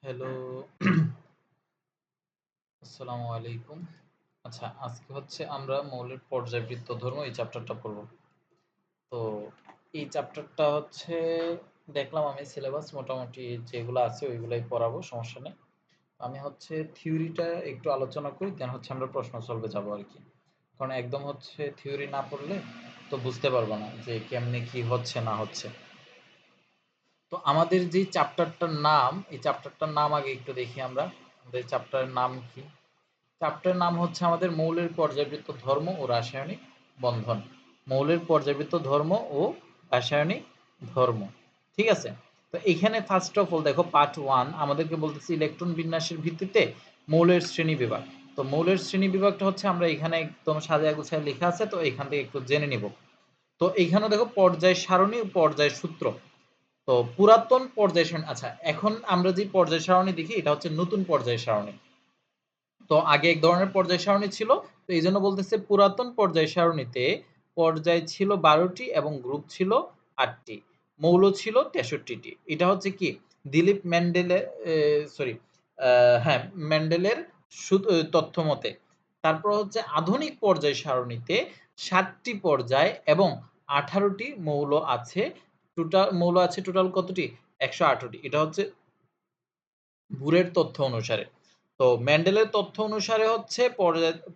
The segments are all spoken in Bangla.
হ্যালো, আসসালামু আলাইকুম। আচ্ছা, আজকে হচ্ছে আমরা মৌলের পর্যায়বৃত্ত ধর্ম এই চ্যাপ্টারটা পড়ব। তো এই চ্যাপ্টারটা হচ্ছে দেখলাম আমি সিলেবাস মোটামুটি যেগুলো আছে ওইগুলাই পড়াবো, সমস্যা নেই। আমি হচ্ছে থিওরিটা একটু আলোচনা করি, দেন হচ্ছে আমরা প্রশ্ন সলভে যাবো আরকি। কারণ একদম হচ্ছে থিওরি না পড়লে তো বুঝতে পারবো না যে কেমনে কি হচ্ছে না হচ্ছে। তো আমাদের যে চ্যাপ্টারটার নাম, এই চ্যাপ্টারটার নাম আগে একটু দেখি আমরা। আমাদের চ্যাপ্টারের নাম কি? চ্যাপ্টারের নাম হচ্ছে আমাদের মৌলের পর্যায়বৃত্ত ধর্ম ও রাসায়নিক বন্ধন। মৌলের পর্যায়বৃত্ত ধর্ম ও রাসায়নিক ধর্ম। ঠিক আছে? তো এখানে ফার্স্ট অফ অল দেখো পার্ট 1 আমাদেরকে বলতেছে ইলেকট্রন বিন্যাসের ভিত্তিতে মৌলের শ্রেণীবিভাগ। তো মৌলের শ্রেণীবিভাগটা হচ্ছে আমরা এখানে একদম সাজায় গুছায় লেখা আছে, তো এখান থেকে একটু জেনে নিব। তো এইখানে দেখো পর্যায় সারণী ও পর্যায় সূত্র। তো পুরাতন পর্যায় সারণী, আচ্ছা এখন আমরা যে পর্যায় সারণী দেখি এটা হচ্ছে নতুন পর্যায় সারণী। তো আগে এক ধরনের পর্যায় সারণী ছিল, তো এই জন্য বলতেছে পুরাতন পর্যায় সারণীতে পর্যায় ছিল ১২টি এবং গ্রুপ ছিল ৮টি, মৌল ছিল ৬৩টি। এটা হচ্ছে কি দিলীপ মেন্ডেলের সরি হ্যাঁ মেন্ডেলের তথ্য মতে। তারপর হচ্ছে আধুনিক পর্যায় সারণীতে ৭টি পর্যায় এবং ১৮টি মৌল আছে। মৌল আছে টোটাল কতটি? ১১৮টি। এটা হচ্ছে বুরের তথ্য অনুসারে। তো মেন্ডেলের তথ্য অনুসারে হচ্ছে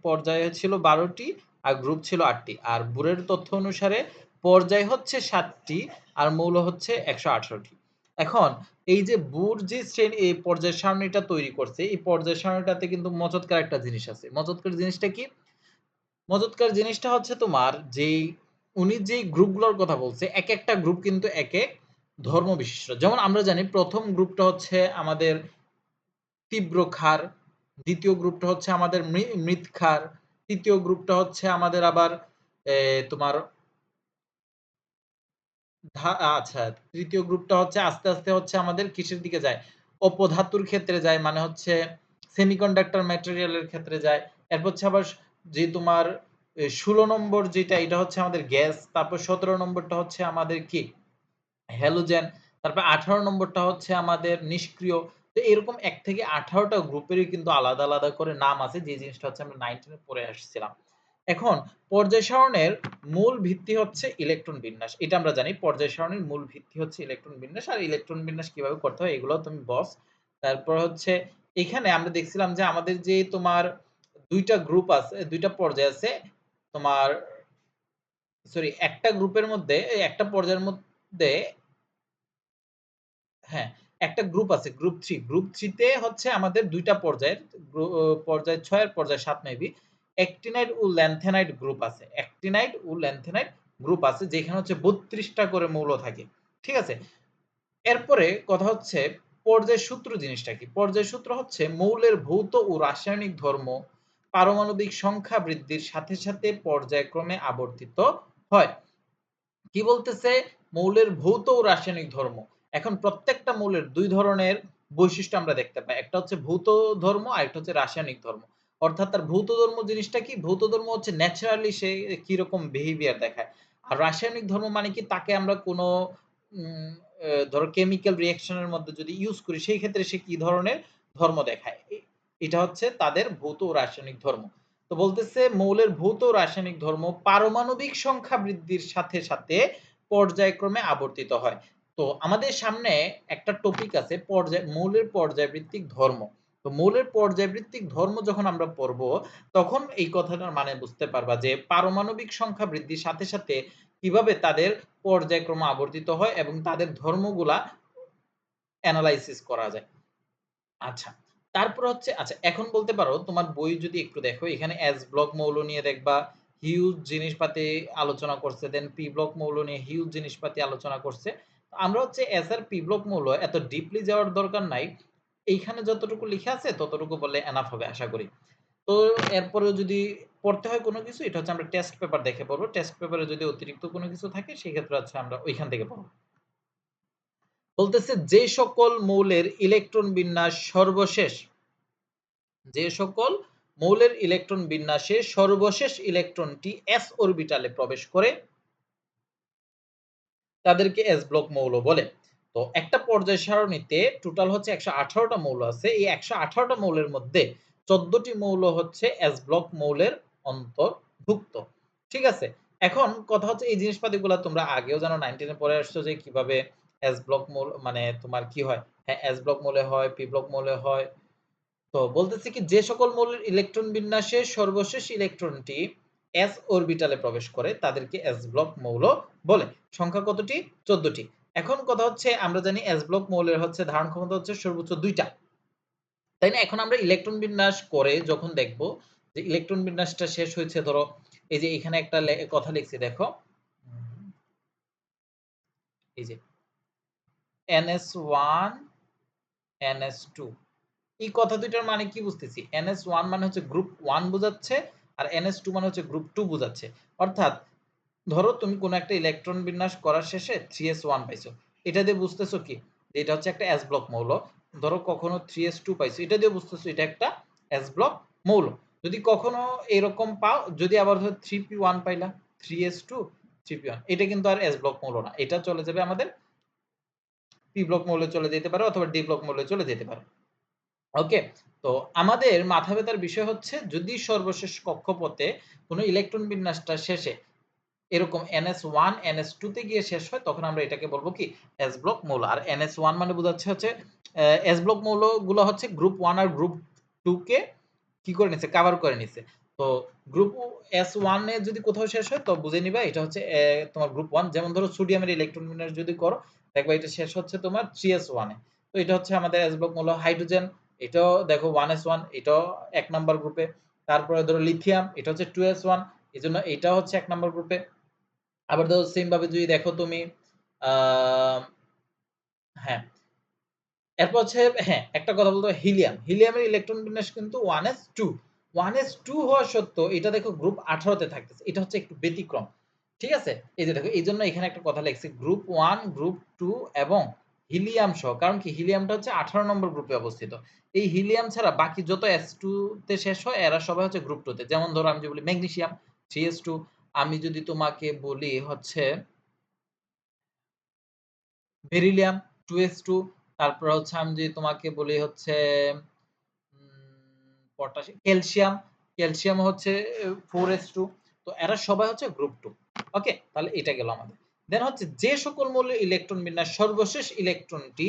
পর্যায় ছিল ১২টি আর গ্রুপ ছিল ৮টি। আর বুরের তথ্য অনুসারে পর্যায় হচ্ছে ৭টি আর মৌল হচ্ছে ১১৮টি। এখন এই যে বুর যে শ্রেণী এই পর্যায় সারণীটা তৈরি করছে, এই পর্যায় সারণীটাতে কিন্তু মজাদার একটা জিনিস আছে। মজাদার জিনিসটা কি? মজাদার জিনিসটা হচ্ছে তোমার যেই উনি যেই গ্রুপগুলোর কথা বলছে, একেকটা গ্রুপ কিন্তু একেক ধর্ম বিশিষ্ট। যেমন আমরা জানি ১ম গ্রুপটা হচ্ছে আমাদের তীব্র ক্ষার, ২য় গ্রুপটা হচ্ছে আমাদের মৃৎ ক্ষার, ৩য় গ্রুপটা হচ্ছে আমাদের আবার তোমার আচ্ছা ৩য় গ্রুপটা হচ্ছে আস্তে, আস্তে হচ্ছে আমাদের কিসের দিকে যায়? অপধাতুর ক্ষেত্রে যায়, মানে হচ্ছে সেমিকন্ডাক্টর ম্যাটেরিয়াল এর ক্ষেত্রে যায়। এরপর হচ্ছে আবার যে তোমার ১৬ নম্বর যেটা এটা হচ্ছে আমাদের গ্যাস, তারপর ১৭ নম্বরটা হচ্ছে আমাদের কি? হ্যালোজেন, তারপর ১৮ নম্বরটা হচ্ছে আমাদের নিষ্ক্রিয়। তো এরকম ১ থেকে ১৮ টা গ্রুপেরই কিন্তু আলাদা, আলাদা করে নাম আছে, যে জিনিসটা হচ্ছে আমরা 9 এ পড়ে আসছিলাম। এখন পর্যায় সারণের মূল ভিত্তি হচ্ছে ইলেকট্রন বিন্যাস। এটা আমরা জানি পর্যায় সারণীর মূল ভিত্তি হচ্ছে ইলেকট্রন বিন্যাস। আর ইলেকট্রন বিন্যাস কিভাবে করতে হয় এগুলো তুমি বস। তারপর হচ্ছে এখানে আমরা দেখছিলাম যে আমাদের যে তোমার ২ টা গ্রুপ আছে, ২ টা পর্যায় আছে। তোমার সরি একটা গ্রুপের মধ্যে একটা পর্যায়ের মধ্যে হ্যাঁ, একটা গ্রুপ আছে গ্রুপ ৩। গ্রুপ ৩ তে হচ্ছে আমাদের ২ টা পর্যায়ের পর্যায় ৬ আর পর্যায় ৭ মেবি অ্যাক্টিনাইড ও ল্যান্থেনাইড গ্রুপ আছে। অ্যাক্টিনাইড ও ল্যান্থেনাইড গ্রুপ আছে যেখানে হচ্ছে ৩২ টা করে মৌল থাকে। ঠিক আছে? এরপরে কথা হচ্ছে পর্যায় সূত্র জিনিসটা কি? পর্যায় সূত্র হচ্ছে মৌলের ভৌত ও রাসায়নিক ধর্ম পারমাণবিক সংখ্যা বৃদ্ধির সাথে, সাথে পর্যায়ক্রমে আবর্তিত হয়। কি বলতেছে? মৌলের ভৌত ও রাসায়নিক ধর্ম। এখন প্রত্যেকটা মৌলের ২ ধরনের বৈশিষ্ট্য আমরা দেখতে পাই। একটা হচ্ছে ভৌত ধর্ম, আরেকটা হচ্ছে রাসায়নিক ধর্ম। অর্থাৎ তার ভৌত ধর্ম জিনিসটা কি? ভৌত ধর্ম হচ্ছে ন্যাচারালি সে কিরকম বিহেভিয়ার দেখায়। আর রাসায়নিক ধর্ম মানে কি? তাকে আমরা কোনো উম ধরো কেমিক্যাল রিঅ্যাকশন এর মধ্যে যদি ইউস করি সেই ক্ষেত্রে সে কি ধরনের ধর্ম দেখায়। এটা হচ্ছে তাদের ভৌত ও রাসায়নিক ধর্ম। তো বলতেছে মৌলের ভৌত ও রাসায়নিক ধর্ম পারমাণবিক সংখ্যা বৃদ্ধির সাথে, সাথে পর্যায়ক্রমে আবর্তিত হয়। তো আমাদের সামনে একটা টপিক আছে মৌলের পর্যায়বৃত্তিক ধর্ম। তো মৌলের পর্যায়বৃত্তিক ধর্ম যখন আমরা পড়ব, তখন এই কথাটার মানে বুঝতে পারবা যে পারমাণবিক সংখ্যা বৃদ্ধির সাথে, সাথে কিভাবে তাদের পর্যায়ক্রমে আবর্তিত হয় এবং তাদের ধর্মগুলা এনালাইসিস করা যায়। আচ্ছা। তারপর হচ্ছে আচ্ছা এখন বলতে পারো তোমার বই যদি একটু দেখো এখানে এস ব্লক মৌল নিয়ে দেখবা হিউজ জিনিসপাতি আলোচনা করছে। দেন পি ব্লক মৌল নিয়ে হিউজ জিনিসপাতি আলোচনা করছে। আমরা হচ্ছে এস আর পি ব্লক মৌল এত ডিপলি যাওয়ার দরকার নাই। এইখানে যতটুকু লিখা আছে ততটুকু বললে এনাফ হবে আশা করি। তো এরপরেও যদি পড়তে হয় কোনো কিছু এটা হচ্ছে আমরা টেস্ট পেপার দেখে পড়বো। টেস্ট পেপারে যদি অতিরিক্ত কোনো কিছু থাকে সেক্ষেত্রে হচ্ছে আমরা ওইখান থেকে পড়ব। বলতেছে যে সকল মৌলের ইলেকট্রন বিন্যাস সর্বশেষ যে সকল মৌলের ইলেকট্রন বিন্যাসে সর্বশেষ ইলেকট্রনটি s অরবিটালে প্রবেশ করে তাদেরকে s ব্লক মৌল বলে। তো একটা পর্যায় সারণীতে টোটাল হচ্ছে 118টা মৌল আছে। এই 118টা মৌলের মধ্যে 14টি মৌল হচ্ছে এস ব্লক মৌলের অন্তর্ভুক্ত। ঠিক আছে? এখন কথা হচ্ছে এই জিনিসপাতিগুলা তোমরা আগেও জানো 9-10 এ পড়ে আসছো যে কিভাবে এস ব্লক মৌল মানে তোমার কি হয়? হ্যাঁ, এস ব্লক মৌলে হয়, পি ব্লক মৌলে হয়। তো বলতেছি কি যে সকল মৌলের ইলেকট্রন বিন্যাসে সর্বশেষ ইলেকট্রনটি s অরবিটালে প্রবেশ করে তাদেরকে s ব্লক মৌল বলে। সংখ্যা কতটি? 14 টি। এখন কথা হচ্ছে আমরা জানি s ব্লক মৌলের হচ্ছে ধারণ ক্ষমতা হচ্ছে সর্বোচ্চ 2 টা। তাই না? এখন আমরা ইলেকট্রন বিন্যাস করে যখন দেখব যে ইলেকট্রন বিন্যাসটা শেষ হয়েছে ধরো এই যে এখানে একটা কথা লিখছি দেখো। এই যে ns1 ns2 এই কথা দুইটার মানে কি বুঝতেছি? NS1 মানে হচ্ছে গ্রুপ 1 বোঝাচ্ছে আর NS2 মানে হচ্ছে গ্রুপ 2 বোঝাচ্ছে। অর্থাৎ ধরো তুমি কোন একটা ইলেকট্রন বিন্যাস করার শেষে 3s1 পাইছো। এটা দিয়ে বুঝতেছো কি? যে এটা হচ্ছে একটা s ব্লক মৌল। ধরো কখনো 3s2 পাইছো। এটা দিয়ে বুঝতেছো এটা একটা s ব্লক মৌল। যদি কখনো এরকম পাও, যদি আবার ধরো 3p1 পাইলা, 3s2 3p1 এটা কিন্তু আর s ব্লক মৌল না। এটা চলে যাবে আমাদের p ব্লক মৌলে চলে যেতে পারে অথবা d ব্লক মৌলে চলে যেতে পারে। ওকে? তো আমাদের মাথা ব্যাথার বিষয় হচ্ছে যদি সর্বশেষ কক্ষপথে কোন ইলেকট্রন বিন্যাসটা শেষে এরকম NS1, NS2 তে গিয়ে শেষ হয় তখন আমরা এটাকে বলব কি S ব্লক মৌল। আর NS1 মানে বোঝাচ্ছে হচ্ছে S ব্লক মৌলগুলো হচ্ছে গ্রুপ 1 আর গ্রুপ 2 কে কি করে নিছে? কভার করে নিছে। তো গ্রুপ S1 এ যদি কোথাও শেষ হয় তো বুঝে নিবা এটা হচ্ছে তোমার গ্রুপ 1 যেমন ধরো সোডিয়ামের ইলেকট্রন বিন্যাস যদি করো দেখবা এটা শেষ হচ্ছে তোমার 3s1 এ। তো এটা হচ্ছে আমাদের S ব্লক মৌল। হাইড্রোজেন এটাও দেখো 1s1 এটাও 1 নাম্বার গ্রুপে। তারপরে ধরো লিথিয়াম এটা হচ্ছে 2s1 এজন্য এটাও হচ্ছে 1 নাম্বার গ্রুপে। আবার ধরো সেম ভাবে যদি দেখো তুমি আ হ্যাঁ, এরপর হচ্ছে হ্যাঁ, একটা কথা বলতে হবে হিলিয়াম। হিলিয়ামের ইলেকট্রন বিন্যাস কিন্তু 1s2 1s2 হওয়া সত্ত্বেও এটা দেখো গ্রুপ 18 তে থাকতেছে। এটা হচ্ছে একটু ব্যতিক্রম। ঠিক আছে? এই যে দেখো এইজন্য এখানে একটা কথা লিখছি গ্রুপ 1, গ্রুপ 2 এবং হিলিয়াম সহ। কারণ কি হিলিয়ামটা হচ্ছে 18 নম্বর গ্রুপে অবস্থিত। এই হিলিয়াম ছাড়া বাকি যত s2 তে শেষ হয় এরা সবাই হচ্ছে গ্রুপ 2 তে। যেমন ধরো আমি যদি বলি ম্যাগনেসিয়াম 3s2 আমি যদি তোমাকে বলি হচ্ছে বেরিলিয়াম 2s2 তারপর হচ্ছে আমি যদি তোমাকে বলি হচ্ছে পটাশিয়াম ক্যালসিয়াম হচ্ছে 4s2 তো এরা সবাই হচ্ছে গ্রুপ 2 ওকে তাহলে এটা গেল আমাদের দেন হচ্ছে যে সকল মৌলের ইলেকট্রন বিন্যাস সর্বশেষ ইলেকট্রনটি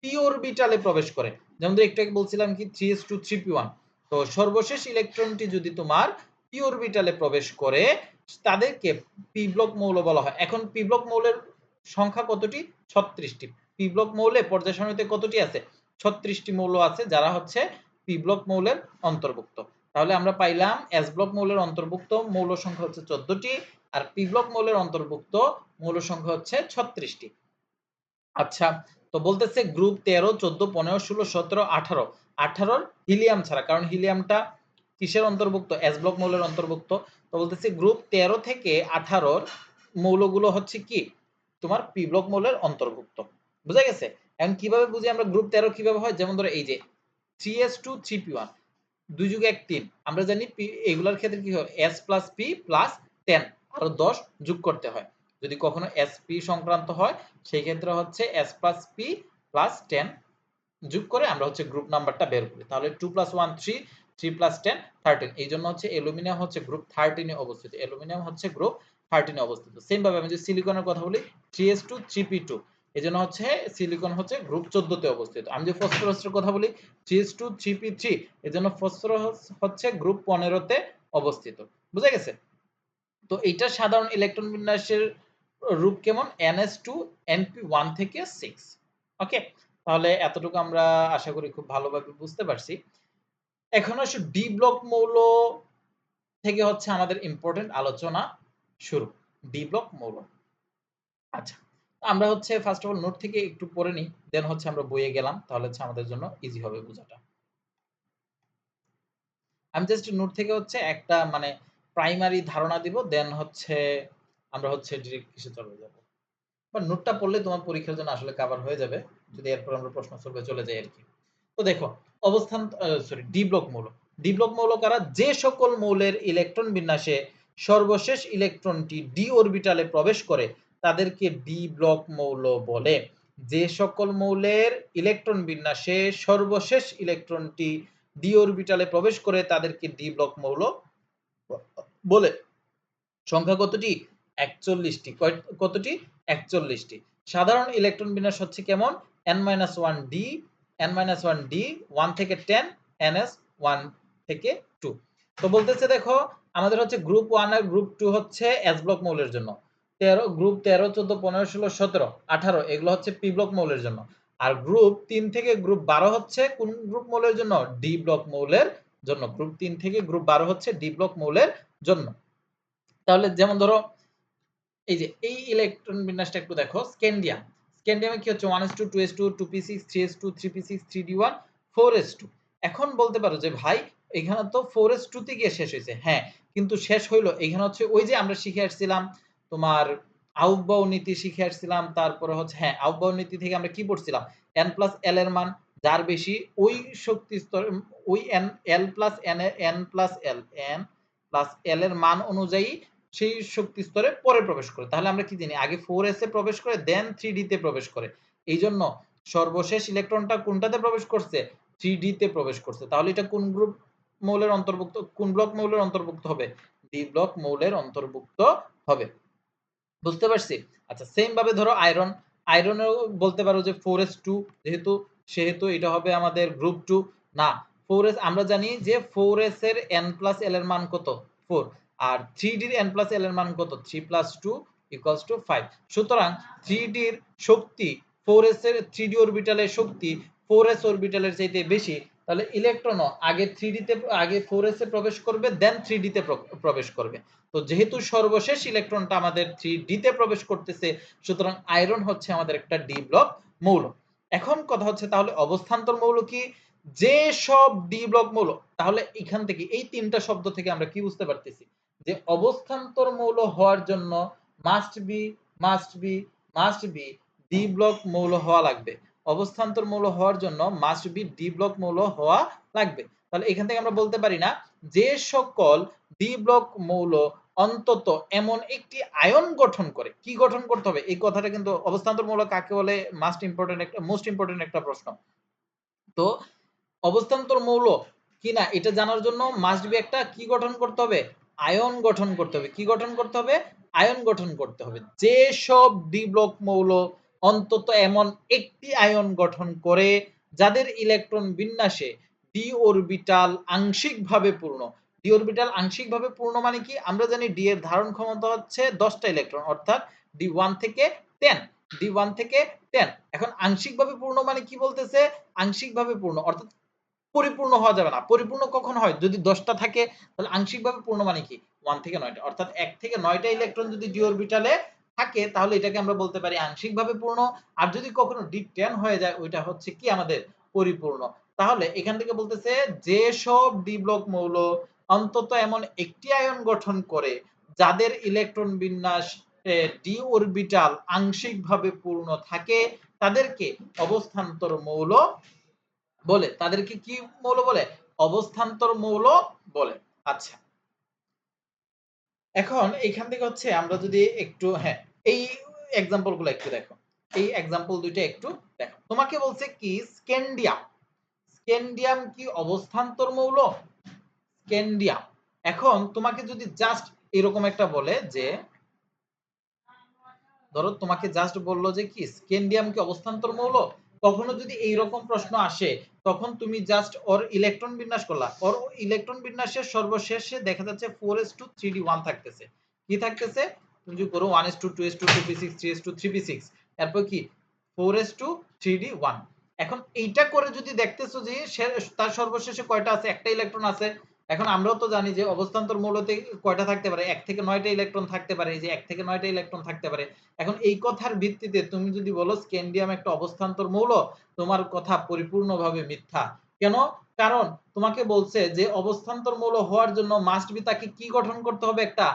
পি অরবিটালে প্রবেশ করে যেমন একটু আগে বলছিলাম কি 3s2 3p1 তো সর্বশেষ ইলেকট্রনটি যদি তোমার পি অরবিটালে প্রবেশ করে তাদেরকে পি ব্লক মৌল বলা হয় এখন পি ব্লক মৌলের সংখ্যা কতটি 36টি পি ব্লক মৌলে পর্যায় সারণীতে কতটি আছে 36টি মৌল আছে যারা হচ্ছে পি ব্লক মৌলের অন্তর্ভুক্ত তাহলে আমরা পাইলাম এস ব্লক মৌলের অন্তর্ভুক্ত মৌল সংখ্যা হচ্ছে 14টি আর পি ব্লক মৌলের অন্তর্ভুক্ত মৌল সংখ্যা হচ্ছে 36টি আচ্ছা তো বলতেছে গ্রুপ 13 14 15 16 17 18 18 হিলিয়াম ছাড়া কারণ হিলিয়ামটা কিসের অন্তর্ভুক্ত এস ব্লক মৌলের অন্তর্ভুক্ত তো বলতেছে গ্রুপ 13 থেকে 18 মৌলগুলো হচ্ছে কি তোমার পি ব্লক মৌলের অন্তর্ভুক্ত বুঝা গেছে এখন কিভাবে বুঝি আমরা গ্রুপ 13 কিভাবে হয় যেমন ধরো এই যে 3s2 3p1 2 যোগ 1 3 আমরা জানি এগুলোর ক্ষেত্রে কি হয় s প্লাস p প্লাস 10 আরো 10 যোগ করতে হয় যদি কখনো sp সংক্রান্ত হয় সেই ক্ষেত্রে হচ্ছে s প্লাস p প্লাস 10 যোগ করে আমরা হচ্ছে গ্রুপ নাম্বারটা বের করি তাহলে 2 প্লাস 1 3 3 প্লাস 10 13 এই জন্য হচ্ছে অ্যালুমিনিয়াম হচ্ছে গ্রুপ 13 এ অবস্থিত অ্যালুমিনিয়াম হচ্ছে গ্রুপ 13 এ অবস্থিত সেম ভাবে আমি যদি সিলিকনের কথা বলি 3s2 3p2 এজন্য হচ্ছে সিলিকন হচ্ছে গ্রুপ 14 তে অবস্থিত আমি যদি ফসফরাসের কথা বলি 3s2 3p3 এজন্য ফসফরাস হচ্ছে গ্রুপ 15 তে অবস্থিত বুঝা গেছে তো এইটা সাধারণ ইলেকট্রন বিন্যাসের রূপ কেমন ns2 np1 থেকে 6 ওকে তাহলে এতটুকু আমরা আশা করি খুব ভালোভাবে বুঝতে পারছি এখন আসলে ডি ব্লক মৌল থেকে হচ্ছে আমাদের ইম্পর্টেন্ট আলোচনা শুরু ডি ব্লক মৌল আচ্ছা আমরা হচ্ছে ফার্স্ট অফ অল নোট থেকে একটু পড়ে নিই দেন হচ্ছে আমরা বইয়ে গেলাম তাহলে হচ্ছে আমাদের জন্য ইজি হবে বোঝাটা আমি জাস্ট নোট থেকে হচ্ছে একটা মানে প্রাইমারি ধারণা দিব দেন হচ্ছে আমরা হচ্ছে ডিরেক্ট কিসে চলে যাব বা নোটটা পড়লে তোমার পরীক্ষার জন্য আসলে কভার হয়ে যাবে যদি এরপর আমরা প্রশ্ন সলভে চলে যাই আর কি তো দেখো অবস্থান সরি ডি ব্লক মৌল ডি ব্লক মৌল কারা যে সকল মৌলের ইলেকট্রন বিন্যাসে সর্বশেষ ইলেকট্রনটি ডি অরবিটালে প্রবেশ করে তাদেরকে ডি ব্লক মৌল বলে যে সকল মৌলের ইলেকট্রন বিন্যাসে সর্বশেষ ইলেকট্রনটি ডি অরবিটালে প্রবেশ করে তাদেরকে ডি ব্লক মৌল বলে। সংখ্যা কতটি? 41টি। কতটি? 41টি। সাধারণ ইলেকট্রন বিন্যাস হচ্ছে কেমন? n-1d, n-1d 1 থেকে 10, ns 1 থেকে 2। তো বলতেছে দেখো আমাদের হচ্ছে গ্রুপ 1 আর গ্রুপ 2 হচ্ছে s ব্লক মৌলের জন্য। 13 গ্রুপ 13, 14, 15, 16, 17, 18 এগুলো হচ্ছে p ব্লক মৌলের জন্য। আর গ্রুপ 3 থেকে গ্রুপ 12 হচ্ছে কোন গ্রুপ মৌলের জন্য? d ব্লক মৌলের জন্য। গ্রুপ 3 থেকে গ্রুপ 12 হচ্ছে d ব্লক মৌলের জন্য। তাহলে যেমন ধরো এই যে এই ইলেকট্রন বিন্যাসটা একটু দেখো। স্ক্যান্ডিয়াম, স্ক্যান্ডিয়ামে কি হচ্ছে 1s2 2s2 2p6 3s2 3p6 3d1 4s2। এখন বলতে পারো যে ভাই এখানে তো 4s2 তে গিয়ে শেষ হয়েছে। হ্যাঁ, কিন্তু শেষ হইলো এখানে হচ্ছে ওই যে আমরা শিখে আসছিলাম তোমার আউফবাউ নীতি শিখে আসছিলাম। তারপরে হচ্ছে হ্যাঁ, আউফবাউ নীতি থেকে আমরা কি পড়ছিলাম? n প্লাস l এর মান যার বেশি ওই শক্তি স্তর, ওই n l plus n n plus l n plus l এর মান অনুযায়ী সেই শক্তি স্তরে পরে প্রবেশ করে। তাহলে আমরা কি জানি? আগে 4s এ প্রবেশ করে দেন 3d তে প্রবেশ করে। এইজন্য সর্বশেষ ইলেকট্রনটা কোনটাতে প্রবেশ করছে? 3d তে প্রবেশ করছে। তাহলে এটা কোন গ্রুপ মৌলের অন্তর্ভুক্ত, কোন ব্লক মৌলের অন্তর্ভুক্ত হবে? ডি ব্লক মৌলের অন্তর্ভুক্ত হবে। বুঝতে পারছি? আচ্ছা, সেম ভাবে ধরো আয়রন, আয়রনেও বলতে পারো যে 4s2 যেহেতু সেহেতু এটা হবে আমাদের গ্রুপ 2 না। 4s আমরা জানি যে 4s এর n প্লাস l এর মান কত? 4। আর 3d এর n প্লাস l এর মান কত? 3 প্লাস 2 ইকুয়ালস টু 5। সুতরাং 3d এর শক্তি 4s এর 3d অরবিটালের শক্তি 4s অরবিটালের চাইতে বেশি। তাহলে ইলেকট্রনও আগে 3d তে আগে 4s এ প্রবেশ করবে দেন 3d তে প্রবেশ করবে। তো যেহেতু সর্বশেষ ইলেকট্রনটা আমাদের 3d তে প্রবেশ করতেছে, সুতরাং আয়রন হচ্ছে আমাদের একটা ডি ব্লক মৌল। এখন কথা হচ্ছে তাহলে অবস্থান্তর মৌল কি? যে সব ডি ব্লক মৌল, তাহলে এখান থেকে এই তিনটা শব্দ থেকে আমরা কি বুঝতে পারতেছি? যে অবস্থান্তর মৌল হওয়ার জন্য must be must be must be D block মৌল হওয়া লাগবে। অবস্থান্তর মৌল হওয়ার জন্য মাস্ট বি ডি ব্লক মৌল হওয়া লাগবে। তাহলে এখান থেকে আমরা বলতে পারি না যে সকল ডি ব্লক মৌল অন্তত এমন একটি আয়ন গঠন করে। কি গঠন করতে হবে? এই কথাটা কিন্তু অবস্থান্তর মৌল কাকে বলে মোস্ট ইম্পর্টেন্ট একটা প্রশ্ন। তো অবস্থান্তর মৌল কিনা এটা জানার জন্য মাস্ট বি একটা কি গঠন করতে হবে? আয়ন গঠন করতে হবে। কি গঠন করতে হবে? আয়ন গঠন করতে হবে। যে সব ডি ব্লক মৌল অন্তত এমন একটি আয়ন গঠন করে যাদের ইলেকট্রন বিন্যাসে ডি অরবিটাল আংশিকভাবে পূর্ণ। ডি অরবিটাল আংশিকভাবে পূর্ণ মানে কি? আমরা জানি ডি এর ধারণ ক্ষমতা হচ্ছে 10টা ইলেকট্রন, অর্থাৎ d1 থেকে 10, d1 থেকে 10। এখন আংশিকভাবে পূর্ণ মানে কি বলতেছে? আংশিকভাবে পূর্ণ অর্থাৎ পরিপূর্ণ হওয়া যাবে না। পরিপূর্ণ কখন হয়? যদি 10টা থাকে। তাহলে আংশিকভাবে পূর্ণ মানে কি? 1 থেকে 9টা, অর্থাৎ 1 থেকে 9টা ইলেকট্রন যদি ডি অরবিটালে থাকে তাহলে এটাকে আমরা বলতে পারি আংশিকভাবে পূর্ণ। আর যদি কখনো d10 হয়ে যায় ওইটা হচ্ছে কি আমাদের পরিপূর্ণ। তাহলে এখান থেকে বলতেছে যে সব ডি ব্লক মৌল অন্তত এমন একটি আয়ন গঠন করে যাদের ইলেকট্রন বিন্যাস ডি অরবিটাল আংশিকভাবে পূর্ণ থাকে তাদেরকে অবস্থান্তর মৌল বলে। তাদেরকে কি মৌল বলে? অবস্থান্তর মৌল বলে। আচ্ছা, এখন এইখান থেকে হচ্ছে আমরা যদি একটু হ্যাঁ, এই এক্সাম্পল গুলো একটু দেখো। এই এক্সাম্পল দুইটা একটু দেখো। তোমাকে বলছে কি স্ক্যান্ডিয়াম, স্ক্যান্ডিয়াম কি অবস্থান্তর মৌল? স্ক্যান্ডিয়াম। এখন তোমাকে যদি জাস্ট এরকম একটা বলে যে ধরো তোমাকে জাস্ট বললো যে কি স্ক্যান্ডিয়াম কি অবস্থান্তর মৌল? কখনো যদি এইরকম প্রশ্ন আসে তখন তুমি জাস্ট ওর ইলেকট্রন বিন্যাস করলা। ওর ইলেকট্রন বিন্যাসের সর্বশেষে দেখা যাচ্ছে 4s2 3d1 থাকতেছে। কি থাকতেছে? তুমি যদি করো 1s2 2s2 2p6 3s2 3p6, এরপর কি 4s2 3d1। এখন এইটা করে যদি দেখতেছো যে তার সর্বশেষে কয়টা আছে? একটা ইলেকট্রন আছে। এখন আমরাও তো জানি যে অবস্থান্তর মৌলতে কয়টা থাকতে পারে? 1 থেকে 9টা ইলেকট্রন থাকতে পারে। এই যে 1 থেকে 9টা ইলেকট্রন থাকতে পারে। এখন এই কথার ভিত্তিতে তুমি যদি বলো স্ক্যান্ডিয়াম একটা অবস্থান্তর মৌল, তোমার কথা পরিপূর্ণভাবে মিথ্যা। কেন? কারণ তোমাকে বলছে যে অবস্থান্তর মৌল হওয়ার জন্য মাস্ট বি তাকে কি গঠন করতে হবে? একটা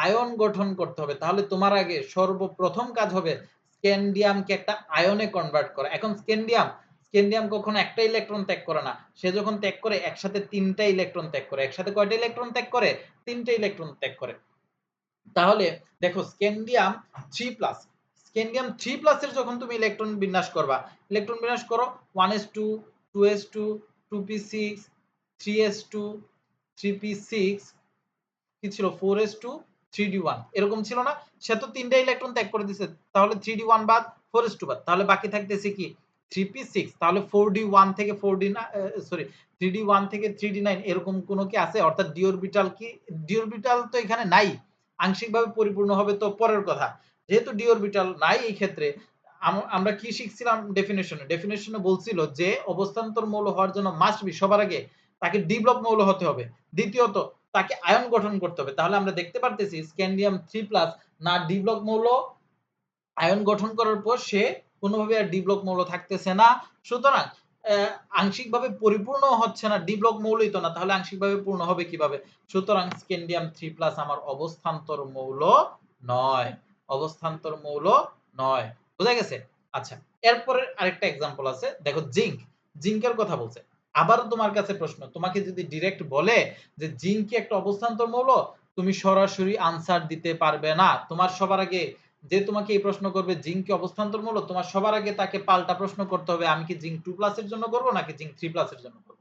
আয়ন গঠন করতে হবে। তাহলে তোমার আগে সর্বপ্রথম কাজ হবে স্ক্যান্ডিয়ামকে একটা আয়নে কনভার্ট করা। এখন স্ক্যান্ডিয়াম কখনো একটা ইলেকট্রন ত্যাগ করে না। সে যখন ত্যাগ করে একসাথে 3টা ইলেকট্রন ত্যাগ করে। একসাথে কয়টা ইলেকট্রন ত্যাগ করে? 3টা ইলেকট্রন ত্যাগ করে। তাহলে দেখো স্ক্যান্ডিয়াম 3+, স্ক্যান্ডিয়াম 3+ এর যখন তুমি ইলেকট্রন বিন্যাস করবা, ইলেকট্রন বিন্যাস করো 1s2 2s2 2p6 3s2 3p6 কি ছিল 4s2 3d1 এরকম ছিল না? সে তো তিনটা ইলেকট্রন ত্যাগ করে দিছে, তাহলে 3d1 বাদ 4s2 বাদ, তাহলে বাকি থাকতেছে কি 3p6, তাহলে 4d1 থেকে 4d9 সরি 3d1 থেকে 3d9 এরকম কোনো কি আছে? অর্থাৎ ডি অরবিটাল কি, ডি অরবিটাল তো এখানে নাই, আংশিকভাবে পরিপূর্ণ হবে তো পরের কথা। যেহেতু ডি অরবিটাল নাই এই ক্ষেত্রে আমরা কি শিখছিলাম ডেফিনেশনে বলছিল যে অবস্থান্তর মৌল হওয়ার জন্য মাস্ট বি সবার আগে তাকে ডি ব্লক মৌল হতে হবে, দ্বিতীয়ত তাকে আয়ন গঠন করতে হবে। তাহলে আমরা দেখতে পারতেছি স্ক্যান্ডিয়াম 3+ না ডি ব্লক মৌল, আয়ন গঠন করার পর সে কোনোভাবে আর ডি ব্লক মৌল থাকতেছে না। সুতরাং আংশিকভাবে পরিপূর্ণ হচ্ছে না, ডি ব্লক মৌলই তো না, তাহলে আংশিকভাবে পূর্ণ হবে কিভাবে? সুতরাং স্ক্যান্ডিয়াম 3+ আমার অবস্থান্তর মৌল নয়, অবস্থান্তর মৌল নয়। বোঝা গেছে? আচ্ছা, এরপরে আরেকটা এক্সাম্পল আছে, দেখো জিঙ্ক, জিঙ্কের কথা বলছে। আবারও তোমার কাছে প্রশ্ন, তোমাকে যদি ডিরেক্ট বলে যে জিঙ্ক কি একটা অবস্থান্তর মৌল, তুমি সরাসরি আনসার দিতে পারবে না। তোমার সবার আগে যে তোমাকে এই প্রশ্ন করবে জিঙ্ক কি অবস্থান্তর মৌল, তোমার সবার আগে তাকে পাল্টা প্রশ্ন করতে হবে আমি কি জিঙ্ক 2+ এর জন্য করব নাকি জিঙ্ক 3+ এর জন্য করব।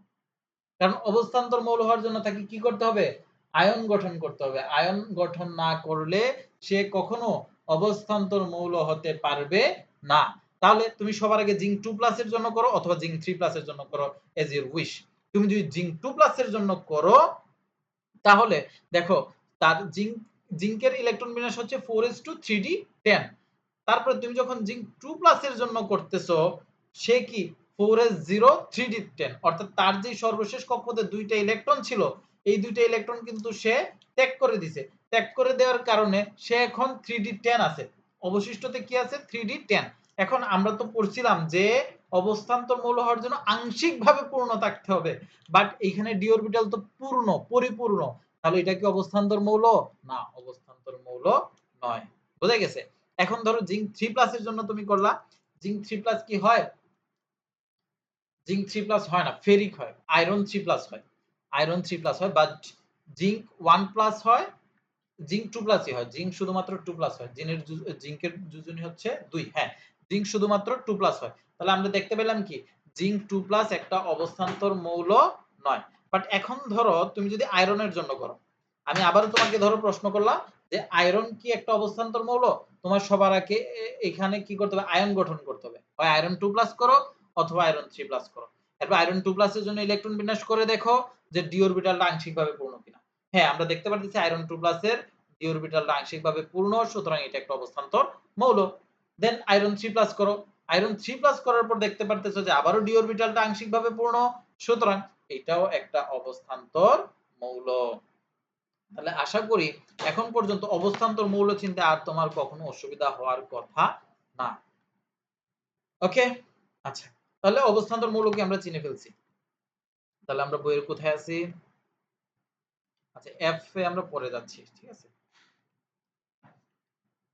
কারণ অবস্থান্তর মৌল হওয়ার জন্য তাকে কি করতে হবে? আয়ন গঠন করতে হবে। আয়ন গঠন না করলে সে কখনো অবস্থান্তর মৌল হতে পারবে না। তাহলে তুমি সবার আগে জিঙ্ক 2+ এর জন্য করো অথবা জিঙ্ক 3+ এর জন্য করো, এজ ইউর উইশ। তুমি যদি জিঙ্ক 2+ এর জন্য করো তাহলে দেখো তার জিঙ্কের ইলেকট্রন বিন্যাস হচ্ছে 4s2 3d10। তারপরে তুমি যখন জিঙ্ক 2+ এর জন্য করতেছো সে কি 4s0 3d10, অর্থাৎ তার যে সর্বশেষ কক্ষপথে দুইটা ইলেকট্রন ছিল এই দুইটা ইলেকট্রন কিন্তু সে ত্যাগ করে দিছে। ত্যাগ করে দেওয়ার কারণে সে এখন 3d10 আছে, অবশিষ্টতে কি আছে 3d10। এখন আমরা তো পড়ছিলাম যে অবস্থান্তর মৌল হওয়ার জন্য আংশিকভাবে পূর্ণ থাকতে হবে, বাট এইখানে ডি অরবিটাল তো পূর্ণ পরিপূর্ণ, তাহলে এটা কি অবস্থান্তর মৌল? না, অবস্থান্তর মৌল নয়। বোঝা গেছে? এখন ধরো জিঙ্ক 3+ এর জন্য তুমি করলা, জিঙ্ক 3+ কি হয়? জিঙ্ক 3+ হয় না, ফেরিক হয়, আয়রন 3+ হয়, আয়রন 3+ হয়, বাট জিঙ্ক 1+ হয়, জিঙ্ক 2+ ই হয়, জিঙ্ক শুধুমাত্র 2+ হয়, জিঙ্কের যোজনী হচ্ছে 2, হ্যাঁ, জিঙ্ক শুধুমাত্র 2+ হয়। তাহলে আমরা দেখতে পেলাম কি জিঙ্ক 2+ একটা অবস্থান্তর মৌল নয়। বাট এখন ধরো তুমি যদি আয়রনের জন্য করো, আমি আবারও তোমাকে ধরো প্রশ্ন করলাম যে আয়রন কি একটা অবস্থান্তর মৌল, তোমার সবার আগে এখানে কি করতে হবে? আয়ন গঠন করতে হবে, হয় আয়রন 2+ করো অথবা আয়রন 3+ করো। এরপর আয়রন 2+ এর জন্য ইলেকট্রন বিন্যাস করে দেখো যে ডি অরবিটালটা আংশিকভাবে পূর্ণ কিনা। হ্যাঁ, আমরা দেখতে পাচ্ছি আয়রন 2+ এর ডি অরবিটালটা আংশিকভাবে পূর্ণ, সুতরাং এটা একটা অবস্থান্তর মৌল। দেন আয়রন 3+ করো, আয়রন 3+ করার পর দেখতে পারতেছো যে আবারও ডি অরবিটালটা আংশিকভাবে পূর্ণ, সুতরাং এটাও একটা অবস্থান্তর মৌল। তাহলে আশা করি এখন পর্যন্ত অবস্থান্তর মৌল চিনতে আর তোমার কখনো অসুবিধা হওয়ার কথা না। ওকে, আচ্ছা, তাহলে অবস্থান্তর মৌল কি আমরা চিনে ফেলছি। তাহলে আমরা বইয়ের কোথায় আছি? আচ্ছা, এফ এ আমরা পড়ে যাচ্ছি, ঠিক আছে।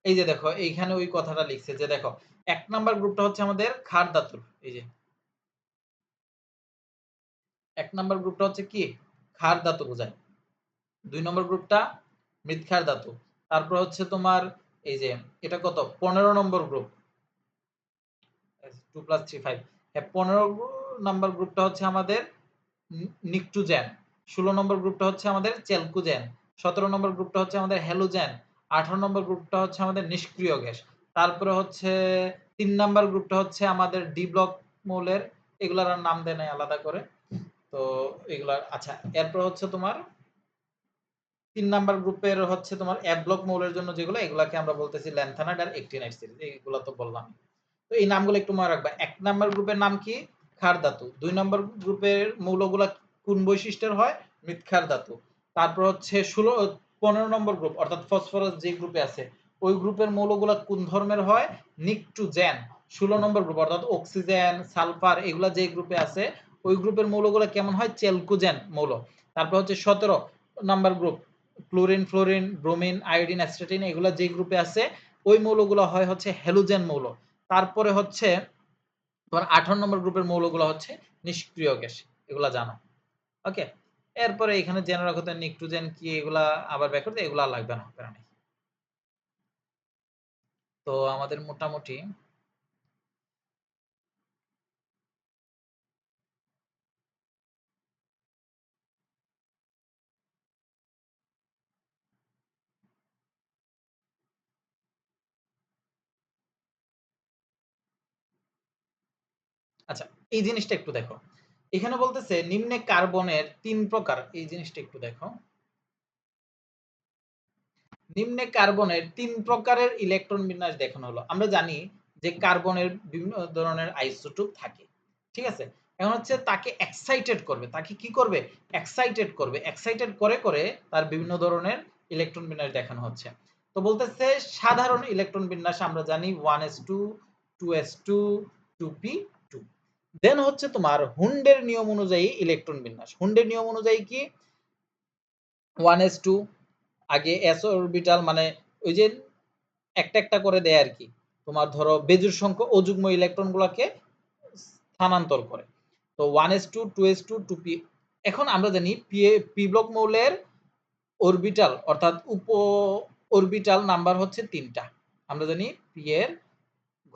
এই যে দেখো এইখানে ওই কথাটা লিখছে যে দেখো 1 নাম্বার গ্রুপটা হচ্ছে আমাদের ক্ষার ধাতুর, এই যে 1 নাম্বার গ্রুপটা হচ্ছে কি ক্ষার ধাতু বোঝায়, 2 নম্বর গ্রুপটা মৃৎক্ষার ধাতু, তারপর হচ্ছে তোমার এই যে এটা কত 15 নম্বর গ্রুপ 2 + 3 5, হ্যাঁ 15 নাম্বার গ্রুপটা হচ্ছে আমাদের নিকটুজেন, 16 নম্বর গ্রুপটা হচ্ছে আমাদের চেলকুজেন, 17 নম্বর গ্রুপটা হচ্ছে আমাদের হ্যালোজেন, 18 নম্বর গ্রুপটা হচ্ছে আমাদের নিষ্ক্রিয় গ্যাস, তারপরে হচ্ছে 3 নাম্বার গ্রুপটা হচ্ছে আমাদের ডি ব্লক মৌলের, এগুলার আর নাম দেয় নাই আলাদা করে, তো এগুলার আচ্ছা। এরপর হচ্ছে তোমার 3 নাম্বার গ্রুপের হচ্ছে তোমার এফ ব্লক মৌলের জন্য যেগুলো এগুলাকে আমরা বলতেছি ল্যান্থানাইড আর অ্যাক্টিনাইড সিরিজ, এইগুলো তো বললাম। তো এই নামগুলো একটু মনে রাখবা। 1 নাম্বার গ্রুপের নাম কি ক্ষার ধাতু, 2 নম্বর গ্রুপের মৌলগুলা কোন বৈশিষ্ট্যের হয়? মৃৎক্ষার ধাতু। তারপর হচ্ছে 15 নম্বর গ্রুপ অর্থাৎ ফসফরাস যে গ্রুপে আছে ওই গ্রুপের মৌলগুলা কোন ধর্মের হয়? নিকটুজেন। 16 নম্বর গ্রুপ অর্থাৎ অক্সিজেন সালফার এগুলা যে গ্রুপে আছে ওই গ্রুপের মৌলগুলা কেমন হয়? চেলকুজেন মৌল। তারপর হচ্ছে 17 number group chlorine fluorine bromine iodine astatine এগুলা যে গ্রুপে আছে ওই মৌলগুলো হয় হচ্ছে হ্যালোজেন মৌল। তারপরে হচ্ছে তোমার 18 নম্বর গ্রুপের মৌলগুলো হচ্ছে নিষ্ক্রিয় গ্যাস, এগুলা জানো। ওকে, এরপরে এখানে জেনে রাখো তো নিকটুজেন কি, এগুলা আবার ব্যাখ্যা করতে এগুলা লাগবে না, প্যারা নাই। তো তো আমাদের মোটামুটি আচ্ছা, এই জিনিসটা একটু দেখো। এখানে বলতেছে নিম্নে কার্বনের ৩ প্রকার, এই জিনিসটা একটু দেখো। নিম্নে কার্বনের ৩ প্রকারের ইলেকট্রন বিন্যাস দেখানো হলো। আমরা জানি যে কার্বনের বিভিন্ন ধরনের আইসোটোপ থাকে। ঠিক আছে? এখন হচ্ছে তাকে এক্সাইটেড করবে। তাকে কি করবে? এক্সাইটেড করবে। এক্সাইটেড করে তার বিভিন্ন ধরনের ইলেকট্রন বিন্যাস দেখানো হচ্ছে। তো বলতেছে সাধারণ ইলেকট্রন বিন্যাস আমরা জানি 1s2, 2s2, 2p2। দেন হচ্ছে তোমার হুন্ডের নিয়ম অনুযায়ী ইলেকট্রন বিন্যাস। হুন্ডের নিয়ম অনুযায়ী কি? 1s2 আগে s অরবিটাল মানে ওই যে একটা করে দেয় আরকি। তোমার ধরো বেজোড় সংখ্যক অযুগ্ম ইলেকট্রনগুলোকে স্থানান্তর করে। তো 1s2, 2s2, 2p। এখন আমরা জানি পি ব্লক মৌলের অরবিটাল অর্থাৎ অরবিটাল নাম্বার হচ্ছে ৩ টা। আমরা জানি পি এর